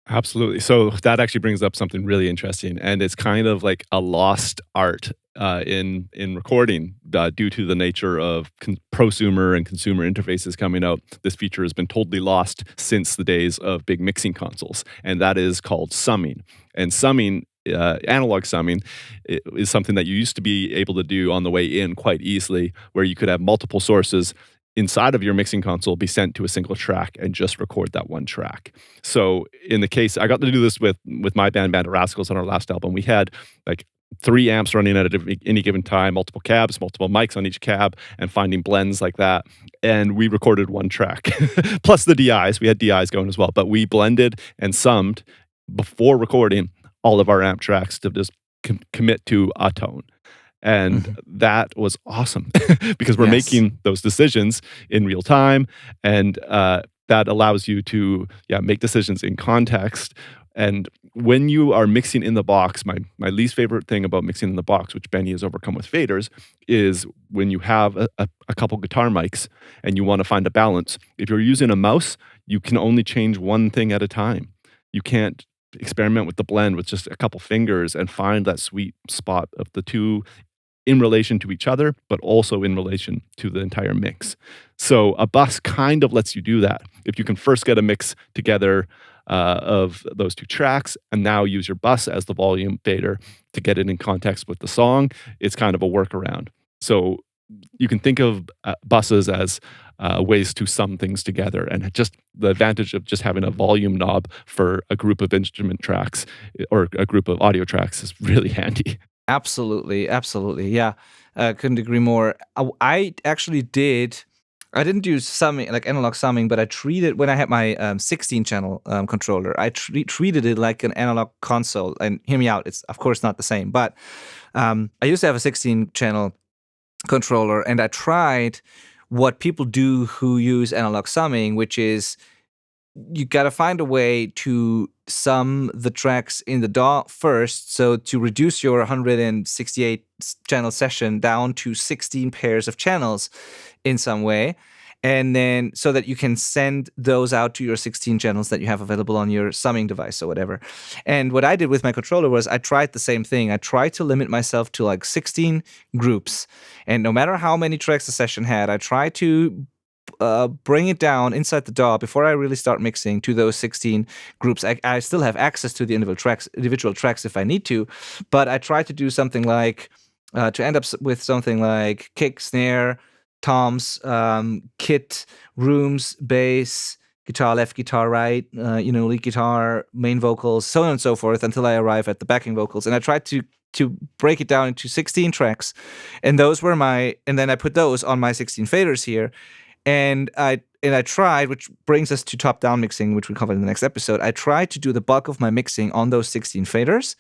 Absolutely. So that actually brings up something really interesting, and it's kind of like a lost art in recording due to the nature of prosumer and consumer interfaces coming out. This feature has been totally lost since the days of big mixing consoles, and that is called summing. And summing, analog summing, is something that you used to be able to do on the way in quite easily, where you could have multiple sources inside of your mixing console be sent to a single track and just record that one track. So in the case, I got to do this with my band of Rascals on our last album. We had like 3 amps running at any given time, multiple cabs, multiple mics on each cab, and finding blends like that. And we recorded one track, plus the DIs. We had DIs going as well, but we blended and summed before recording all of our amp tracks to just commit to a tone. And that was awesome because we're making those decisions in real time, and that allows you to make decisions in context And when you are mixing in the box, my least favorite thing about mixing in the box, which Benny has overcome with faders, is when you have a couple guitar mics and you want to find a balance. If you're using a mouse, you can only change one thing at a time. You can't experiment with the blend with just a couple fingers and find that sweet spot of the two in relation to each other, but also in relation to the entire mix. So a bus kind of lets you do that. If you can first get a mix together of those two tracks and now use your bus as the volume fader to get it in context with the song, it's kind of a workaround. So you can think of buses as ways to sum things together, and just the advantage of just having a volume knob for a group of instrument tracks or a group of audio tracks is really handy. Absolutely, absolutely. Yeah, couldn't agree more. I actually did. I didn't do summing, like analog summing, but I treated when I had my 16-channel controller. I treated it like an analog console. And hear me out; it's of course not the same. But I used to have a 16-channel controller, and I tried what people do who use analog summing, which is you got to find a way to sum the tracks in the DAW first. So to reduce your 168 channel session down to 16 pairs of channels in some way. And then so that you can send those out to your 16 channels that you have available on your summing device or whatever. And what I did with my controller was I tried the same thing. I tried to limit myself to like 16 groups. And no matter how many tracks the session had, I tried to bring it down inside the DAW before I really start mixing to those 16 groups. I still have access to the individual tracks if I need to, but I try to do something like to end up with something like kick, snare, toms, kit, rooms, bass, guitar left, guitar right, lead guitar, main vocals, so on and so forth until I arrive at the backing vocals. And I tried to break it down into 16 tracks, and those were and then I put those on my 16 faders here. And I tried, which brings us to top-down mixing, which we cover in the next episode. I tried to do the bulk of my mixing on those 16 faders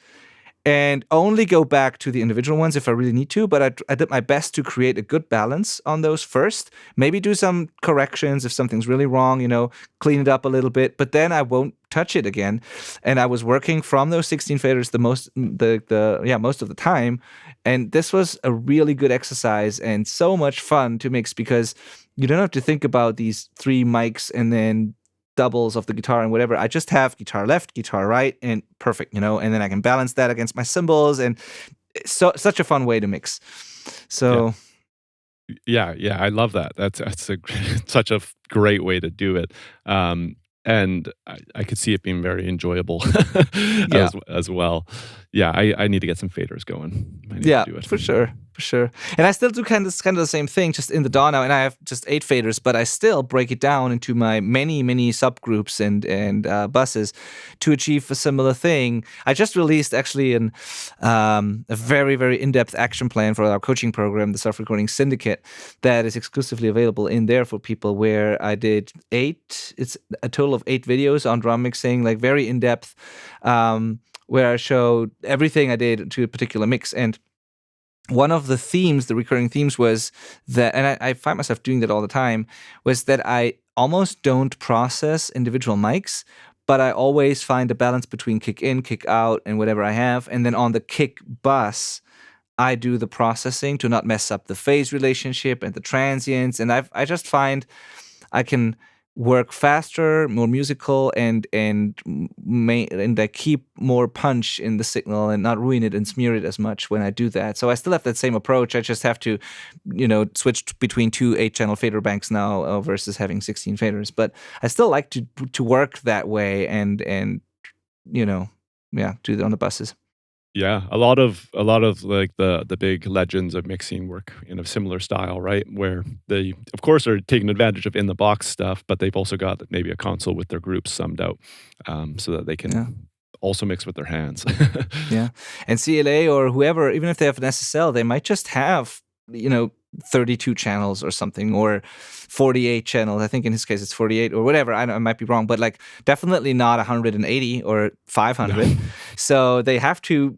and only go back to the individual ones if I really need to. But I did my best to create a good balance on those first. Maybe do some corrections if something's really wrong, clean it up a little bit. But then I won't touch it again. And I was working from those 16 faders most of the time. And this was a really good exercise and so much fun to mix because you don't have to think about these 3 mics and then doubles of the guitar and whatever. I just have guitar left, guitar right, and perfect, and then I can balance that against my cymbals, and it's such a fun way to mix. So yeah, I love that. That's such a great way to do it. And I could see it being very enjoyable as well. Yeah, I need to get some faders going. I need to do it. For sure. And I still do kind of the same thing, just in the DAW now, and I have just 8 faders, but I still break it down into my many subgroups and buses to achieve a similar thing. I just released actually a very, very in-depth action plan for our coaching program, the Self-Recording Syndicate, that is exclusively available in there for people, where I did 8, it's a total of 8 videos on drum mixing, like very in-depth, where I showed everything I did to a particular mix. And one of the themes, the recurring themes, was that, and I find myself doing that all the time, was that I almost don't process individual mics, but I always find a balance between kick in, kick out, and whatever I have. And then on the kick bus, I do the processing to not mess up the phase relationship and the transients. And I just find I can work faster, more musical, and I keep more punch in the signal and not ruin it and smear it as much when I do that. So I still have that same approach. I just have to, switch between 2 8-channel fader banks now versus having 16 faders. But I still like to work that way and do that on the buses. Yeah, a lot of like the big legends of mixing work in a similar style, right? Where they, of course, are taking advantage of in the box stuff, but they've also got maybe a console with their groups summed out, so that they can also mix with their hands. Yeah, and CLA or whoever, even if they have an SSL, they might just have 32 channels or something, or 48 channels. I think in his case it's 48 or whatever. I might be wrong, but like definitely not 180 or 500. No. So they have to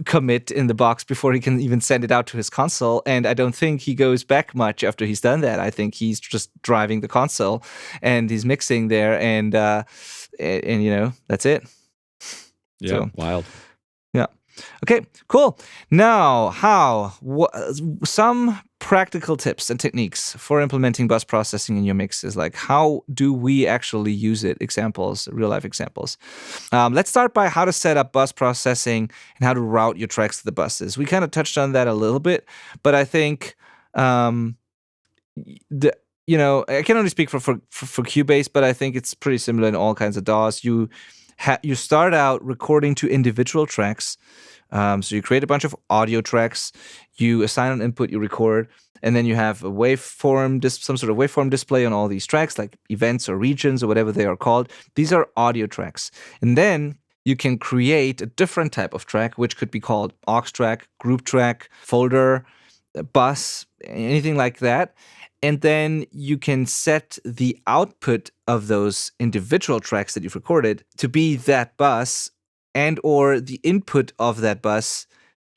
commit in the box before he can even send it out to his console. And I don't think he goes back much after he's done that. I think he's just driving the console and he's mixing there, and that's it. Yeah, wild. Yeah. Okay, cool. Now, some practical tips and techniques for implementing bus processing in your mixes. Like, how do we actually use it? Examples, real life examples. Let's start by how to set up bus processing and how to route your tracks to the buses. We kind of touched on that a little bit, but I think I can only speak for Cubase, but I think it's pretty similar in all kinds of DAWs. You start out recording to individual tracks. So you create a bunch of audio tracks, you assign an input, you record, and then you have a waveform, some sort of waveform display on all these tracks, like events or regions or whatever they are called. These are audio tracks. And then you can create a different type of track, which could be called aux track, group track, folder, bus, anything like that. And then you can set the output of those individual tracks that you've recorded to be that bus, and or the input of that bus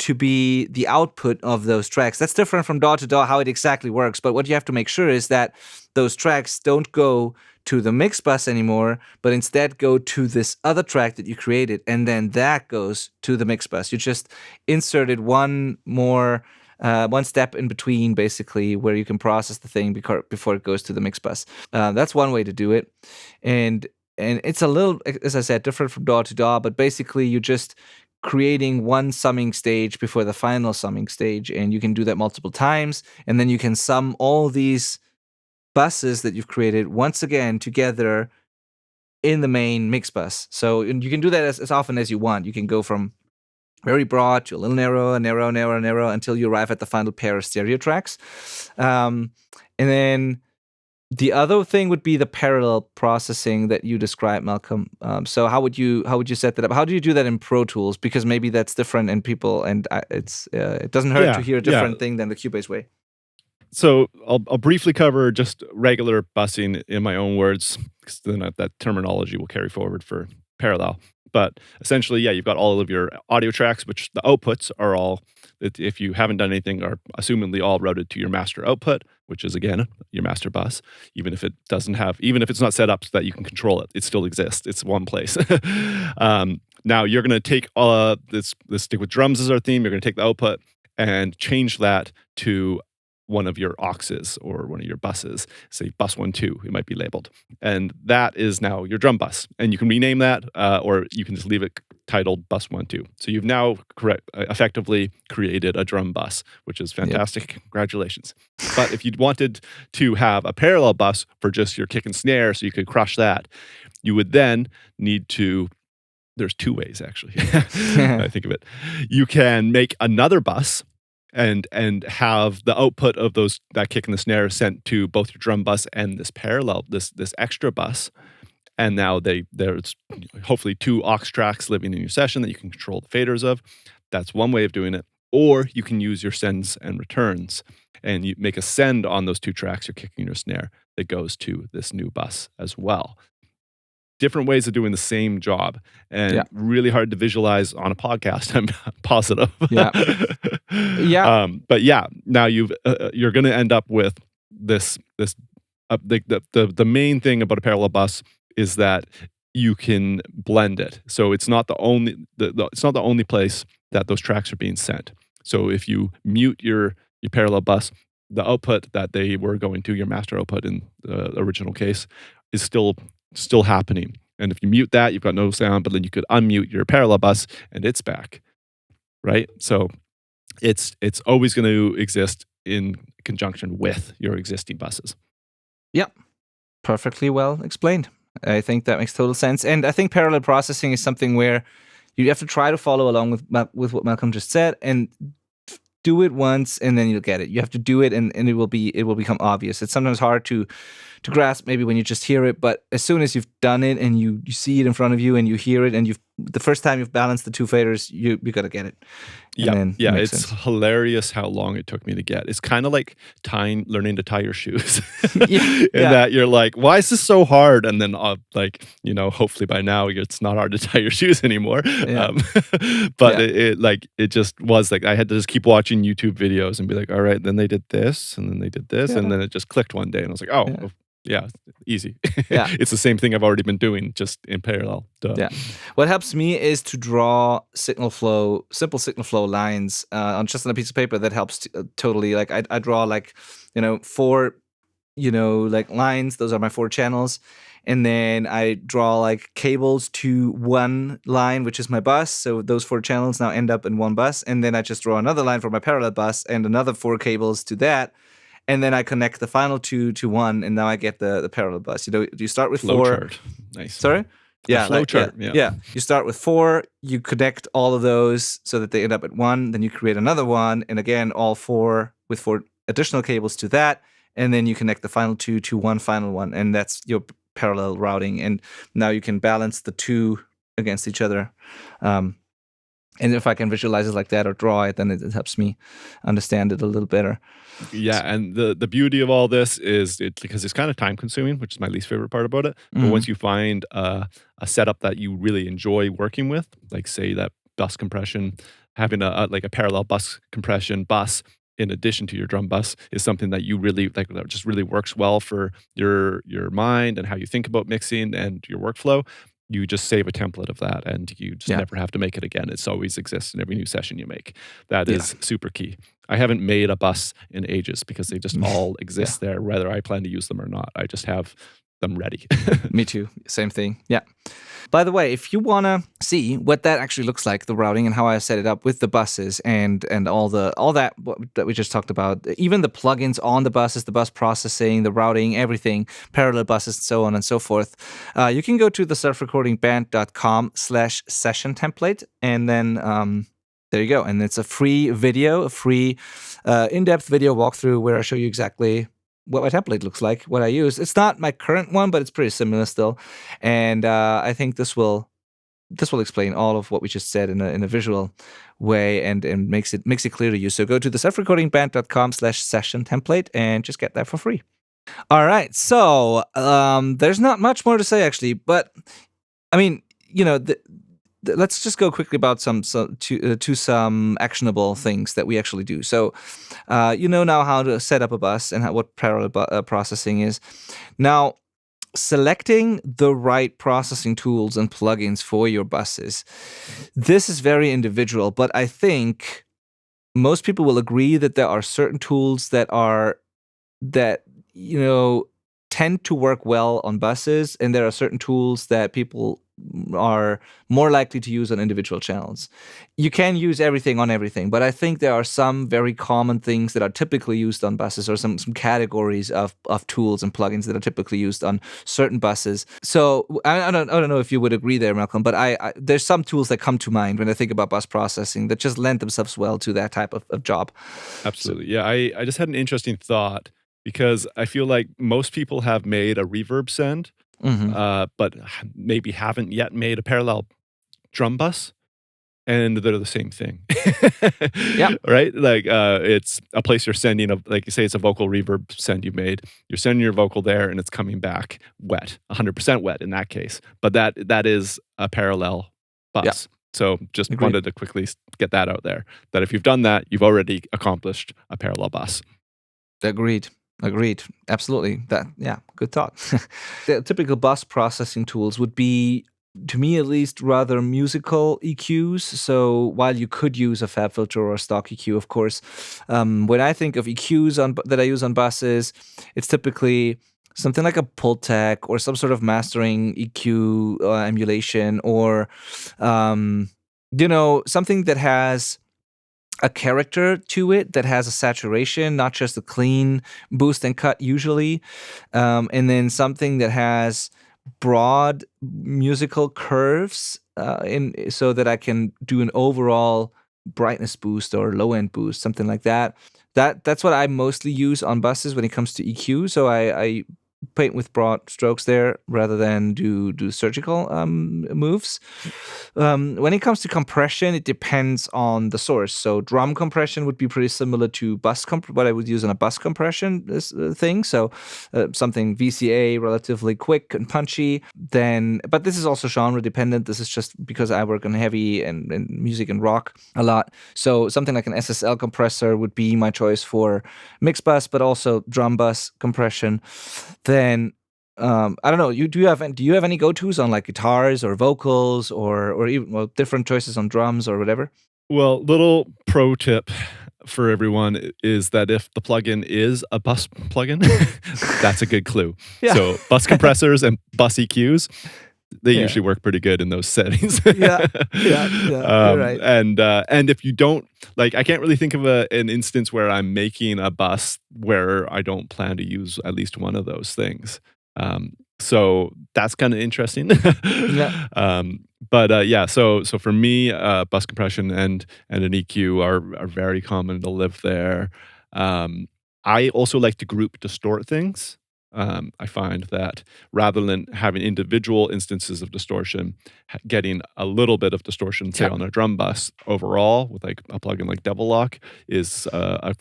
to be the output of those tracks. That's different from DAW to DAW, how it exactly works. But what you have to make sure is that those tracks don't go to the mix bus anymore, but instead go to this other track that you created, and then that goes to the mix bus. You just inserted one step in between, basically, where you can process the thing before it goes to the mix bus. That's one way to do it. And it's a little, as I said, different from DAW to DAW, but basically you're just creating one summing stage before the final summing stage, and you can do that multiple times, and then you can sum all these buses that you've created once again together in the main mix bus. So you can do that as often as you want. You can go from very broad to a little narrow, until you arrive at the final pair of stereo tracks. And then the other thing would be the parallel processing that you described, Malcolm. So how would you set that up? How do you do that in Pro Tools? Because maybe that's different, and it doesn't hurt to hear a different thing than the Cubase way. So I'll briefly cover just regular busing in my own words, because then that terminology will carry forward for parallel. But essentially, you've got all of your audio tracks, which the outputs are all, if you haven't done anything, are assumedly all routed to your master output, which is, again, your master bus. Even if it's not set up so that you can control it, it still exists. It's one place. Now you're going to take let's stick with drums as our theme. You're going to take the output and change that to one of your auxes or one of your buses, say bus 1, 2, it might be labeled. And that is now your drum bus. And you can rename that, or you can just leave it titled bus 1, 2. So you've now effectively created a drum bus, which is fantastic. Yep. Congratulations. But if you wanted to have a parallel bus for just your kick and snare, so you could crush that, you would then need to, there's two ways actually, I think of it. You can make another bus and have the output of that kick and the snare sent to both your drum bus and this parallel, this extra bus. And now there's hopefully two aux tracks living in your session that you can control the faders of. That's one way of doing it. Or you can use your sends and returns, and you make a send on those two tracks, your kick and your snare, that goes to this new bus as well. Different ways of doing the same job, and really hard to visualize on a podcast, I'm positive. But now you're going to end up with this the main thing about a parallel bus is that you can blend it. So it's not the only place that those tracks are being sent. So if you mute your parallel bus, the output that they were going to, your master output in the original case, is still happening. And if you mute that, you've got no sound, but then you could unmute your parallel bus and it's back, right? So it's always going to exist in conjunction with your existing buses. Yep. Perfectly well explained. I think that makes total sense. And I think parallel processing is something where you have to try to follow along with what Malcolm just said, and do it once and then you'll get it. You have to do it and it will become obvious. It's sometimes hard to grasp maybe when you just hear it, but as soon as you've done it and you see it in front of you and you hear it and the first time you've balanced the two faders, you got to get it. Yeah, it's hilarious how long it took me to get. It's kind of like learning to tie your shoes. That you're like, why is this so hard? And then hopefully by now it's not hard to tie your shoes anymore. But it just was like I had to just keep watching YouTube videos and be like, all right, then they did this and then they did this and then it just clicked one day and I was like, Yeah, easy. Yeah. It's the same thing I've already been doing, just in parallel. Duh. Yeah. What helps me is to draw simple signal flow lines on just on a piece of paper. That helps totally. Like I draw like, 4, like lines. Those are my 4 channels. And then I draw like cables to one line, which is my bus. So those 4 channels now end up in one bus. And then I just draw another line for my parallel bus and another 4 cables to that. And then I connect the final 2 to one, and now I get the parallel bus. You start with flow 4. Chart. Nice. Sorry? Yeah, flow chart. Yeah. You start with 4, you connect all of those so that they end up at 1, then you create another one, and again, all 4 with 4 additional cables to that, and then you connect the final 2 to one final one, and that's your parallel routing. And now you can balance the 2 against each other. And if I can visualize it like that or draw it, then it helps me understand it a little better. Yeah, and the beauty of all this is because it's kind of time consuming, which is my least favorite part about it. But once you find a setup that you really enjoy working with, like say that bus compression, having a parallel bus compression bus in addition to your drum bus is something that you really like, that just really works well for your mind and how you think about mixing and your workflow. You just save a template of that and you just never have to make it again. It always exists in every new session you make. That is super key. I haven't made a bus in ages because they just all exist there, whether I plan to use them or not. I just have them ready. Me too. Same thing. Yeah. By the way, if you want to see what that actually looks like, the routing and how I set it up with the buses and all that we just talked about, even the plugins on the buses, the bus processing, the routing, everything, parallel buses, so on and so forth, you can go to the selfrecordingband.com/session template, and then there you go. And it's a free video, a free in-depth video walkthrough where I show you exactly what my template looks like, what I use. It's not my current one, but it's pretty similar still. And I think this will explain all of what we just said in a visual way and makes it clear to you. So go to the selfrecordingband.com/session template and just get that for free. All right. So there's not much more to say actually, but I mean, let's just go quickly about some actionable things that we actually do. So, you know now how to set up a bus and what parallel processing is. Now, selecting the right processing tools and plugins for your buses. This is very individual, but I think most people will agree that there are certain tools that tend to work well on buses, and there are certain tools that people are more likely to use on individual channels. You can use everything on everything, but I think there are some very common things that are typically used on buses, or some categories of tools and plugins that are typically used on certain buses. So I don't know if you would agree there, Malcolm, but I there's some tools that come to mind when I think about bus processing that just lend themselves well to that type of job. Absolutely. So, yeah, I just had an interesting thought because I feel like most people have made a reverb send, but maybe haven't yet made a parallel drum bus, and they're the same thing. Yeah. Right? Like it's a place you're sending, like you say, it's a vocal reverb send you've made. You're sending your vocal there and it's coming back wet, 100% wet in that case. But that is a parallel bus. Yeah. So just wanted to quickly get that out there, that if you've done that, you've already accomplished a parallel bus. Agreed. Absolutely. Good thought. The typical bus processing tools would be, to me at least, rather musical EQs. So while you could use a fab filter or a stock EQ, of course, when I think of EQs that I use on buses, it's typically something like a Pultec or some sort of mastering EQ emulation, or something that has a character to it, that has a saturation, not just a clean boost and cut usually, and then something that has broad musical curves so that I can do an overall brightness boost or low end boost, something like that. That's what I mostly use on buses when it comes to EQ. So I paint with broad strokes there rather than do surgical moves. When it comes to compression, it depends on the source. So drum compression would be pretty similar to what I would use on a bus compression thing. So something VCA, relatively quick and punchy. But this is also genre dependent. This is just because I work on heavy and music and rock a lot. So something like an SSL compressor would be my choice for mix bus, but also drum bus compression. then I don't know. Do you have any go-tos on like guitars or vocals or even different choices on drums or whatever? Well, little pro tip for everyone is that if the plugin is a bus plugin, that's a good clue. Yeah. So bus compressors and bus EQs, they Yeah. usually work pretty good in those settings. Yeah. You're right. And if you don't like, I can't really think of an instance where I'm making a bus where I don't plan to use at least one of those things. So that's kind of interesting. Yeah. Yeah, so for me, bus compression and an EQ are very common to live there. I also like to group distort things. I find that rather than having individual instances of distortion, getting a little bit of distortion, say Yeah. on a drum bus overall with like a plugin like Devil Lock is a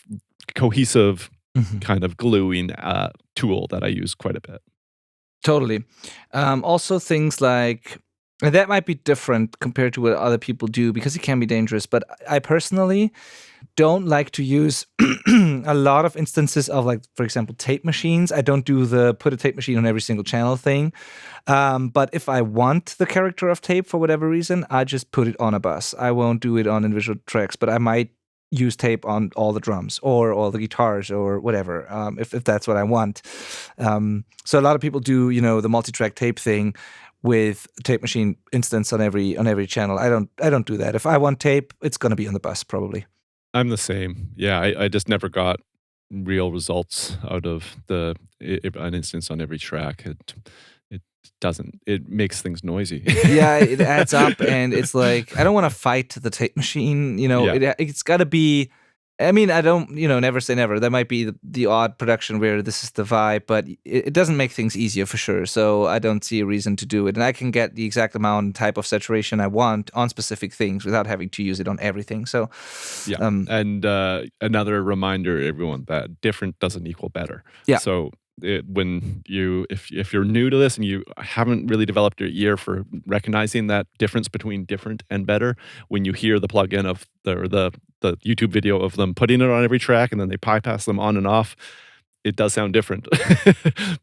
cohesive kind of gluing tool that I use quite a bit. Totally. Also, things like and that might be different compared to what other people do because it can be dangerous. But I personally don't like to use a lot of instances of, like, for example, tape machines. I don't do the put a tape machine on every single channel thing. But if I want the character of tape for whatever reason, I just put it on a bus. I won't do it on individual tracks, but I might use tape on all the drums or all the guitars or whatever, if that's what I want. So a lot of people do, the multi-track tape thing with tape machine instance on every channel. I don't do that. If I want tape, it's gonna be on the bus probably. I'm the same. Yeah, I just never got real results out of an instance on every track. It makes things noisy. Yeah, it adds up, and it's like I don't want to fight the tape machine. Yeah. It's got to be. I mean, I don't, never say never. That might be the odd production where this is the vibe, but it doesn't make things easier for sure. So I don't see a reason to do it, and I can get the exact amount and type of saturation I want on specific things without having to use it on everything. So Yeah, and another reminder, everyone, that different doesn't equal better. Yeah. So if you're new to this and you haven't really developed your ear for recognizing that difference between different and better, when you hear the plugin of the YouTube video of them putting it on every track and then they bypass them on and off, it does sound different,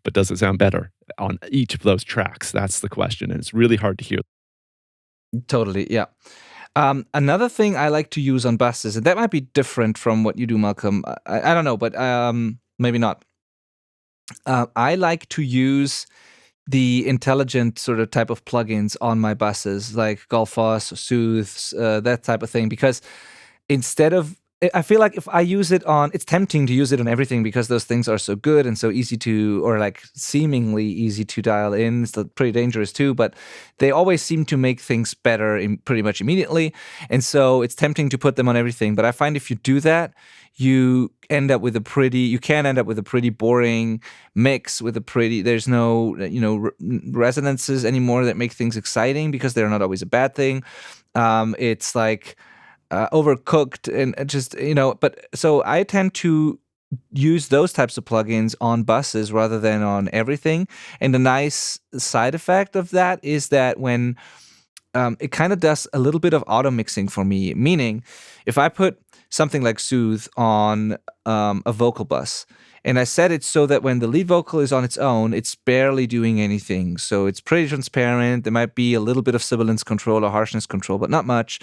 but does it sound better on each of those tracks? That's the question, and it's really hard to hear. Totally, yeah. Another thing I like to use on buses, and that might be different from what you do, Malcolm. I don't know, but maybe not. I like to use the intelligent sort of type of plugins on my buses, like Golfos, Soothes, that type of thing, because instead of I feel like if I use it on, it's tempting to use it on everything because those things are so good and so easy to, or like seemingly easy to dial in. It's pretty dangerous too, but they always seem to make things better pretty much immediately. And so it's tempting to put them on everything. But I find if you do that, you can end up with a pretty boring mix there's no, resonances anymore that make things exciting because they're not always a bad thing. It's like, overcooked and just, but so I tend to use those types of plugins on buses rather than on everything. And the nice side effect of that is that when it kind of does a little bit of auto mixing for me, meaning if I put something like Soothe on a vocal bus, and I set it so that when the lead vocal is on its own, it's barely doing anything. So it's pretty transparent. There might be a little bit of sibilance control or harshness control, but not much.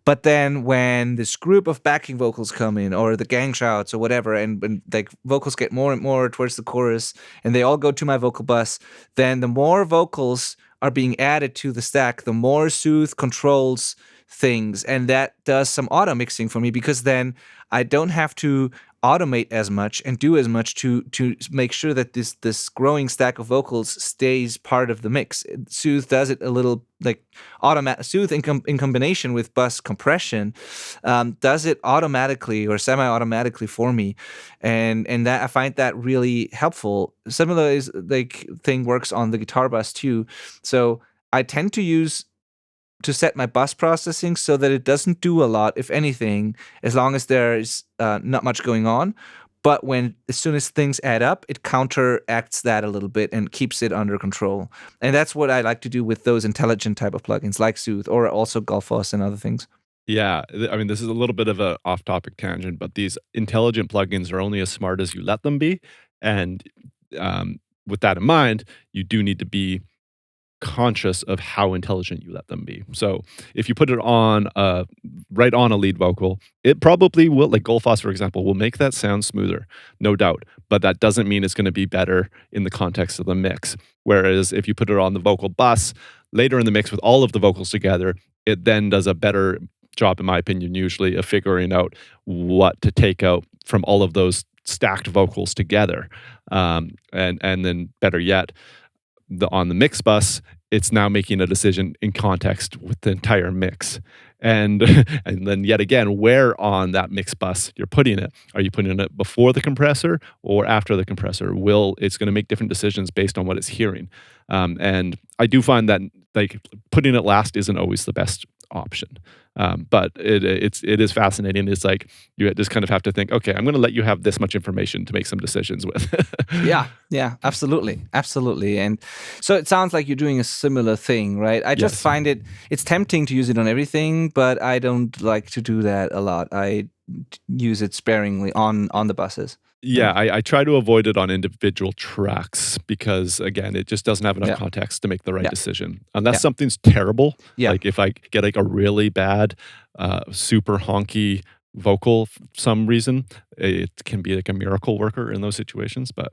But then when this group of backing vocals come in, or the gang shouts or whatever, and when like vocals get more and more towards the chorus, and they all go to my vocal bus, then the more vocals are being added to the stack, the more Soothe controls things. And that does some auto mixing for me because then I don't have to automate as much and do as much to make sure that this growing stack of vocals stays part of the mix. Soothe does it a little like Soothe in combination with bus compression does it automatically or semi-automatically for me, and that I find that really helpful. Similar is like thing works on the guitar bus too. So I tend to set my bus processing so that it doesn't do a lot, if anything, as long as there's not much going on. But as soon as things add up, it counteracts that a little bit and keeps it under control. And that's what I like to do with those intelligent type of plugins like Soothe or also Golfos and other things. Yeah, I mean, this is a little bit of a off-topic tangent, but these intelligent plugins are only as smart as you let them be, and with that in mind, you do need to be conscious of how intelligent you let them be. So if you put it on right on a lead vocal, it probably will, like Goldfoss, for example, will make that sound smoother, no doubt. But that doesn't mean it's going to be better in the context of the mix. Whereas if you put it on the vocal bus later in the mix with all of the vocals together, it then does a better job, in my opinion, usually of figuring out what to take out from all of those stacked vocals together. And then better yet, on the mix bus, it's now making a decision in context with the entire mix. And and then yet again, where on that mix bus you're putting it. Are you putting it before the compressor or after the compressor? It's going to make different decisions based on what it's hearing. And I do find that like putting it last isn't always the best option. But it is fascinating. It's like you just kind of have to think, okay, I'm going to let you have this much information to make some decisions with. Yeah, absolutely. And so it sounds like you're doing a similar thing, right? I just find it's tempting to use it on everything, but I don't like to do that a lot. I use it sparingly on the buses. Yeah, I try to avoid it on individual tracks because, again, it just doesn't have enough context to make the right decision. Unless something's terrible, like if I get like a really bad, super honky vocal for some reason, it can be like a miracle worker in those situations. But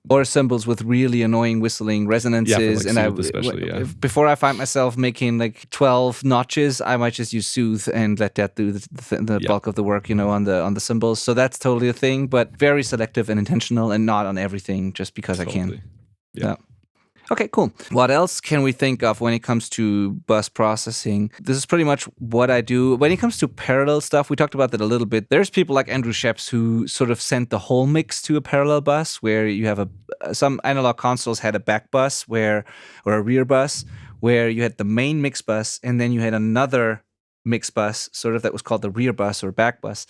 or cymbals with really annoying whistling resonances, like Soothe especially, before I find myself making like 12 notches, I might just use Soothe and let that do the bulk of the work, on the cymbals. So that's totally a thing, but very selective and intentional, and not on everything just because I can. Yeah. Okay, cool. What else can we think of when it comes to bus processing? This is pretty much what I do. When it comes to parallel stuff, we talked about that a little bit. There's people like Andrew Sheps who sort of sent the whole mix to a parallel bus where you have some analog consoles had a back bus or a rear bus where you had the main mix bus and then you had another mix bus, sort of that was called the rear bus or back bus.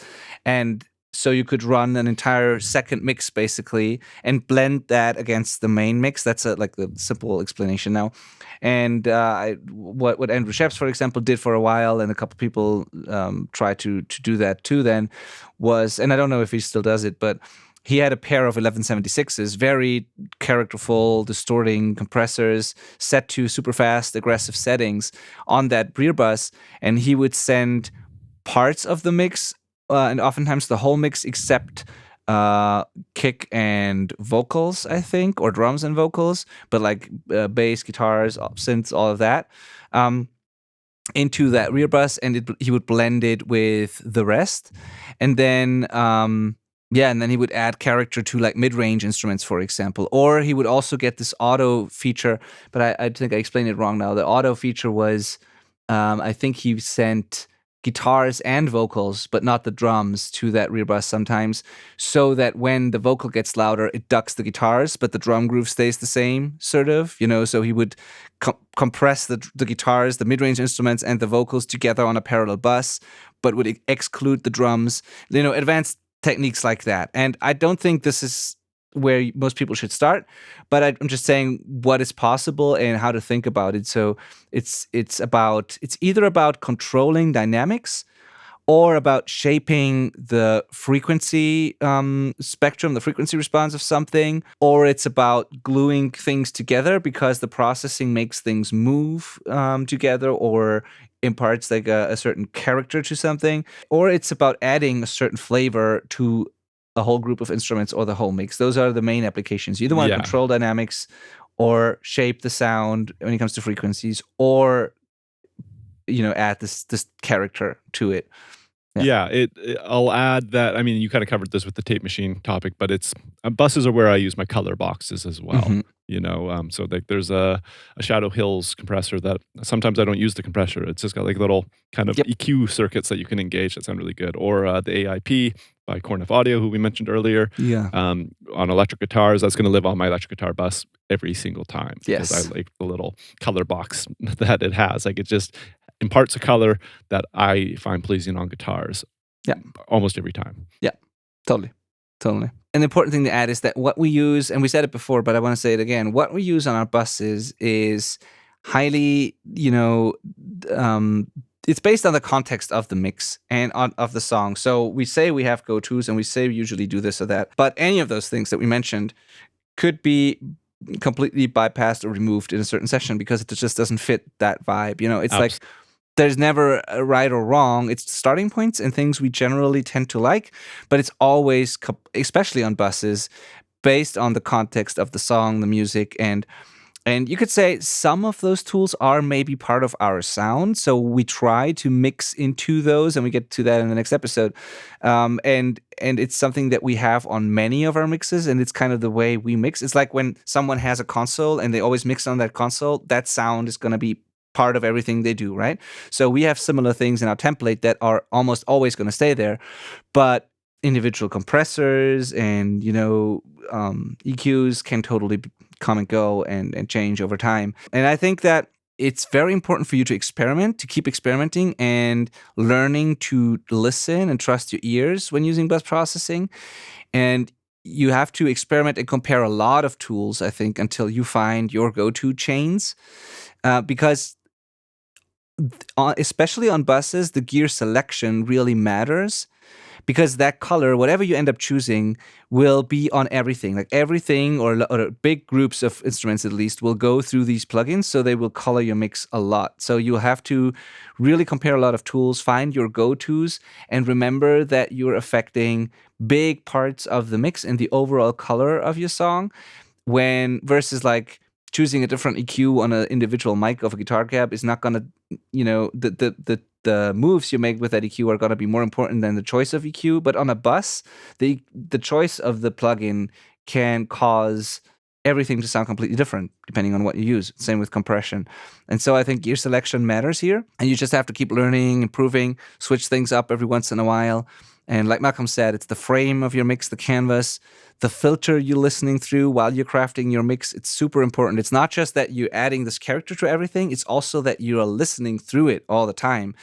And so you could run an entire second mix basically and blend that against the main mix. That's like the simple explanation now. And what Andrew Sheps, for example, did for a while, and a couple people tried to do that too then, was, and I don't know if he still does it, but he had a pair of 1176s, very characterful, distorting compressors set to super fast, aggressive settings on that rear bus, and he would send parts of the mix and oftentimes the whole mix except kick and vocals, I think, or drums and vocals, but like bass, guitars, synths, all of that, into that rear bus, and he would blend it with the rest. And then and then he would add character to like mid-range instruments, for example. Or he would also get this auto feature, but I think I explained it wrong now. The auto feature was, I think he sent guitars and vocals, but not the drums, to that rear bus sometimes, so that when the vocal gets louder, it ducks the guitars, but the drum groove stays the same, sort of, so he would compress the guitars, the mid-range instruments, and the vocals together on a parallel bus, but would exclude the drums, advanced techniques like that. And I don't think this is where most people should start, but I'm just saying what is possible and how to think about it. So it's either about controlling dynamics or about shaping the frequency spectrum, the frequency response of something, or it's about gluing things together because the processing makes things move together or imparts like a certain character to something, or it's about adding a certain flavor to a whole group of instruments or the whole mix. Those are the main applications. You either want to control dynamics or shape the sound when it comes to frequencies, or add this character to it. I'll add that. I mean, you kind of covered this with the tape machine topic, but it's buses are where I use my color boxes as well. Mm-hmm. So like there's a Shadow Hills compressor that sometimes I don't use the compressor. It's just got like little kind of EQ circuits that you can engage that sound really good. Or the AIP by Cornef Audio, who we mentioned earlier. On electric guitars, that's going to live on my electric guitar bus every single time. Yes. Because I like the little color box that it has. Like it just imparts a color that I find pleasing on guitars. Almost every time. Yeah, totally. And the important thing to add is that what we use, and we said it before, but I want to say it again, what we use on our buses is highly, it's based on the context of the mix and of the song. So we say we have go-tos and we say we usually do this or that, but any of those things that we mentioned could be completely bypassed or removed in a certain session because it just doesn't fit that vibe. It's like there's never a right or wrong. It's starting points and things we generally tend to like, but it's always, especially on buses, based on the context of the song, the music, and you could say some of those tools are maybe part of our sound. So we try to mix into those, and we get to that in the next episode. And it's something that we have on many of our mixes, and it's kind of the way we mix. It's like when someone has a console and they always mix on that console, that sound is going to be part of everything they do, right? So we have similar things in our template that are almost always going to stay there. But individual compressors and EQs can totally come and go and change over time. And I think that it's very important for you to experiment, to keep experimenting and learning to listen and trust your ears when using bus processing. And you have to experiment and compare a lot of tools, I think, until you find your go-to chains. Because especially on buses, the gear selection really matters. Because that color, whatever you end up choosing, will be on everything. Like everything, or big groups of instruments at least, will go through these plugins, so they will color your mix a lot. So you'll have to really compare a lot of tools, find your go-tos, and remember that you're affecting big parts of the mix and the overall color of your song. Versus like choosing a different EQ on an individual mic of a guitar cab is not gonna, the moves you make with that EQ are going to be more important than the choice of EQ. But on a bus, the choice of the plugin can cause everything to sound completely different depending on what you use. Same with compression. And so I think gear selection matters here. And you just have to keep learning, improving, switch things up every once in a while. And like Malcolm said, it's the frame of your mix, the canvas, the filter you're listening through while you're crafting your mix. It's super important. It's not just that you're adding this character to everything. It's also that you're listening through it all the time.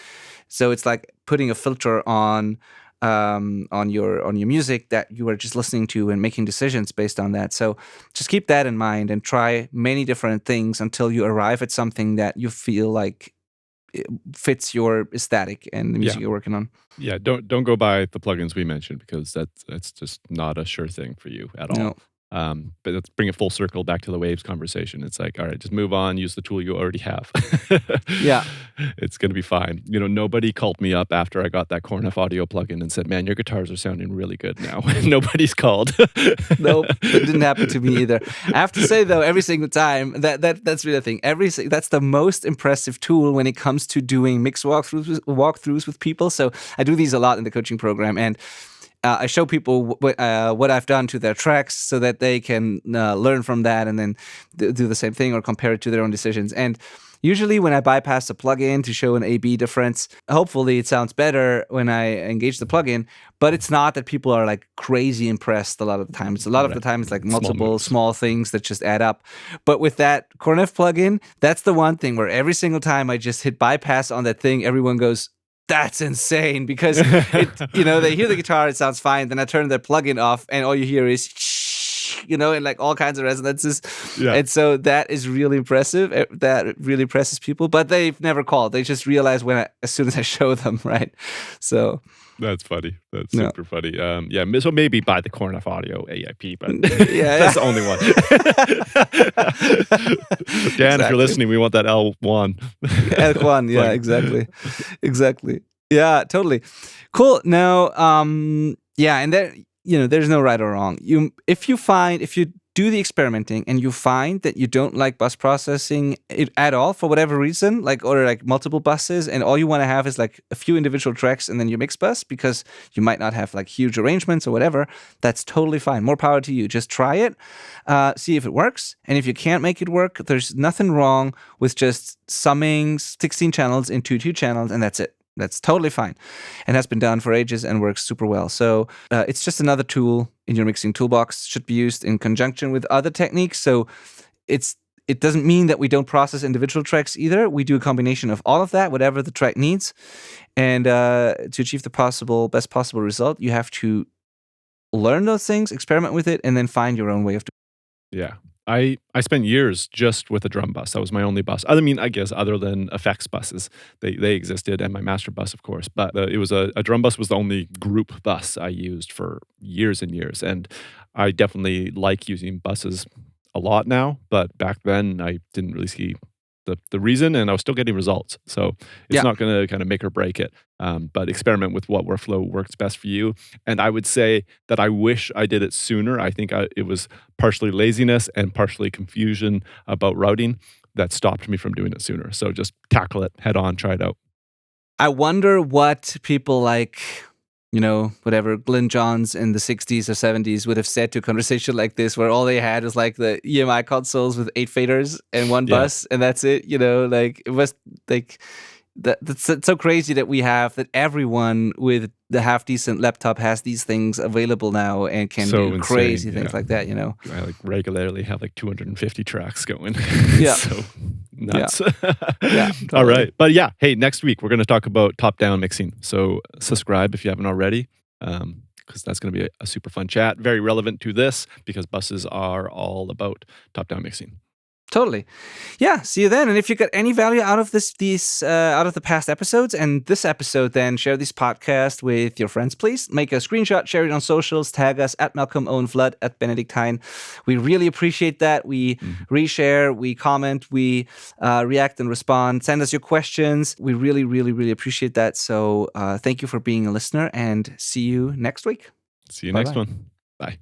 So it's like putting a filter on your music that you are just listening to and making decisions based on that. So just keep that in mind and try many different things until you arrive at something that you feel like it fits your aesthetic and the music you're working on. Yeah, don't go by the plugins we mentioned, because that's just not a sure thing for you at all. No. But let's bring it full circle back to the waves conversation. It's like, all right, just move on, use the tool you already have. Yeah. It's going to be fine. Nobody called me up after I got that Cornef audio plugin and said, man, your guitars are sounding really good now. Nobody's called. Nope, that didn't happen to me either. I have to say, though, every single time, that's really the thing. That's the most impressive tool when it comes to doing mix walkthroughs with people. So I do these a lot in the coaching program, and I show people what I've done to their tracks so that they can learn from that and then do the same thing or compare it to their own decisions. And usually when I bypass a plugin to show an A-B difference, hopefully it sounds better when I engage the plugin, but it's not that people are like crazy impressed a lot of the time. It's like multiple small things that just add up. But with that Cornef plugin, that's the one thing where every single time I just hit bypass on that thing, everyone goes, that's insane, because they hear the guitar, it sounds fine. Then I turn the plugin off, and all you hear is and like all kinds of resonances. Yeah. And so that is really impressive. That really impresses people, but they've never called. They just realize as soon as I show them, right? So that's funny. That's super funny. So maybe buy the Cornef Audio AIP, but that's the only one. Dan, if you're listening, we want that L1. L1, yeah, exactly. Yeah, totally. Cool. Now, and there, there's no right or wrong. If you do the experimenting and you find that you don't like bus processing at all for whatever reason, or multiple buses, and all you want to have is like a few individual tracks and then your mix bus because you might not have like huge arrangements or whatever, that's totally fine. More power to you. Just try it, see if it works. And if you can't make it work, there's nothing wrong with just summing 16 channels into 2 channels, and that's it. That's totally fine and has been done for ages and works super well. So it's just another tool in your mixing toolbox. Should be used in conjunction with other techniques. So it doesn't mean that we don't process individual tracks either. We do a combination of all of that, whatever the track needs. And to achieve the best possible result, you have to learn those things, experiment with it, and then find your own way of doing it. Yeah. I spent years just with a drum bus. That was my only bus. I guess other than effects buses, they existed, and my master bus, of course. But it was a drum bus was the only group bus I used for years and years. And I definitely like using buses a lot now, but back then I didn't really see the reason, and I was still getting results. So it's not going to kind of make or break it. But experiment with what workflow works best for you. And I would say that I wish I did it sooner. I think it was partially laziness and partially confusion about routing that stopped me from doing it sooner. So just tackle it head on, try it out. I wonder what people like, whatever Glyn Johns in the 60s or 70s would have said to a conversation like this, where all they had was like the EMI consoles with 8 faders and one bus, and that's it. Like it was like that's so crazy that we have that everyone with the half decent laptop has these things available now and can do crazy things like that. I like regularly have like 250 tracks going. Yeah. So nuts. Yeah. Totally. All right. But yeah, hey, next week we're going to talk about top-down mixing. So subscribe if you haven't already, because that's going to be a super fun chat. Very relevant to this because buses are all about top-down mixing. Totally. Yeah, see you then. And if you got any value out of out of the past episodes and this episode, then share this podcast with your friends, please. Make a screenshot, share it on socials, tag us at Malcolm Owen Flood, at Benedictine. We really appreciate that. We reshare, we comment, we react and respond. Send us your questions. We really, really, really appreciate that. So thank you for being a listener, and see you next week. See you next one. Bye.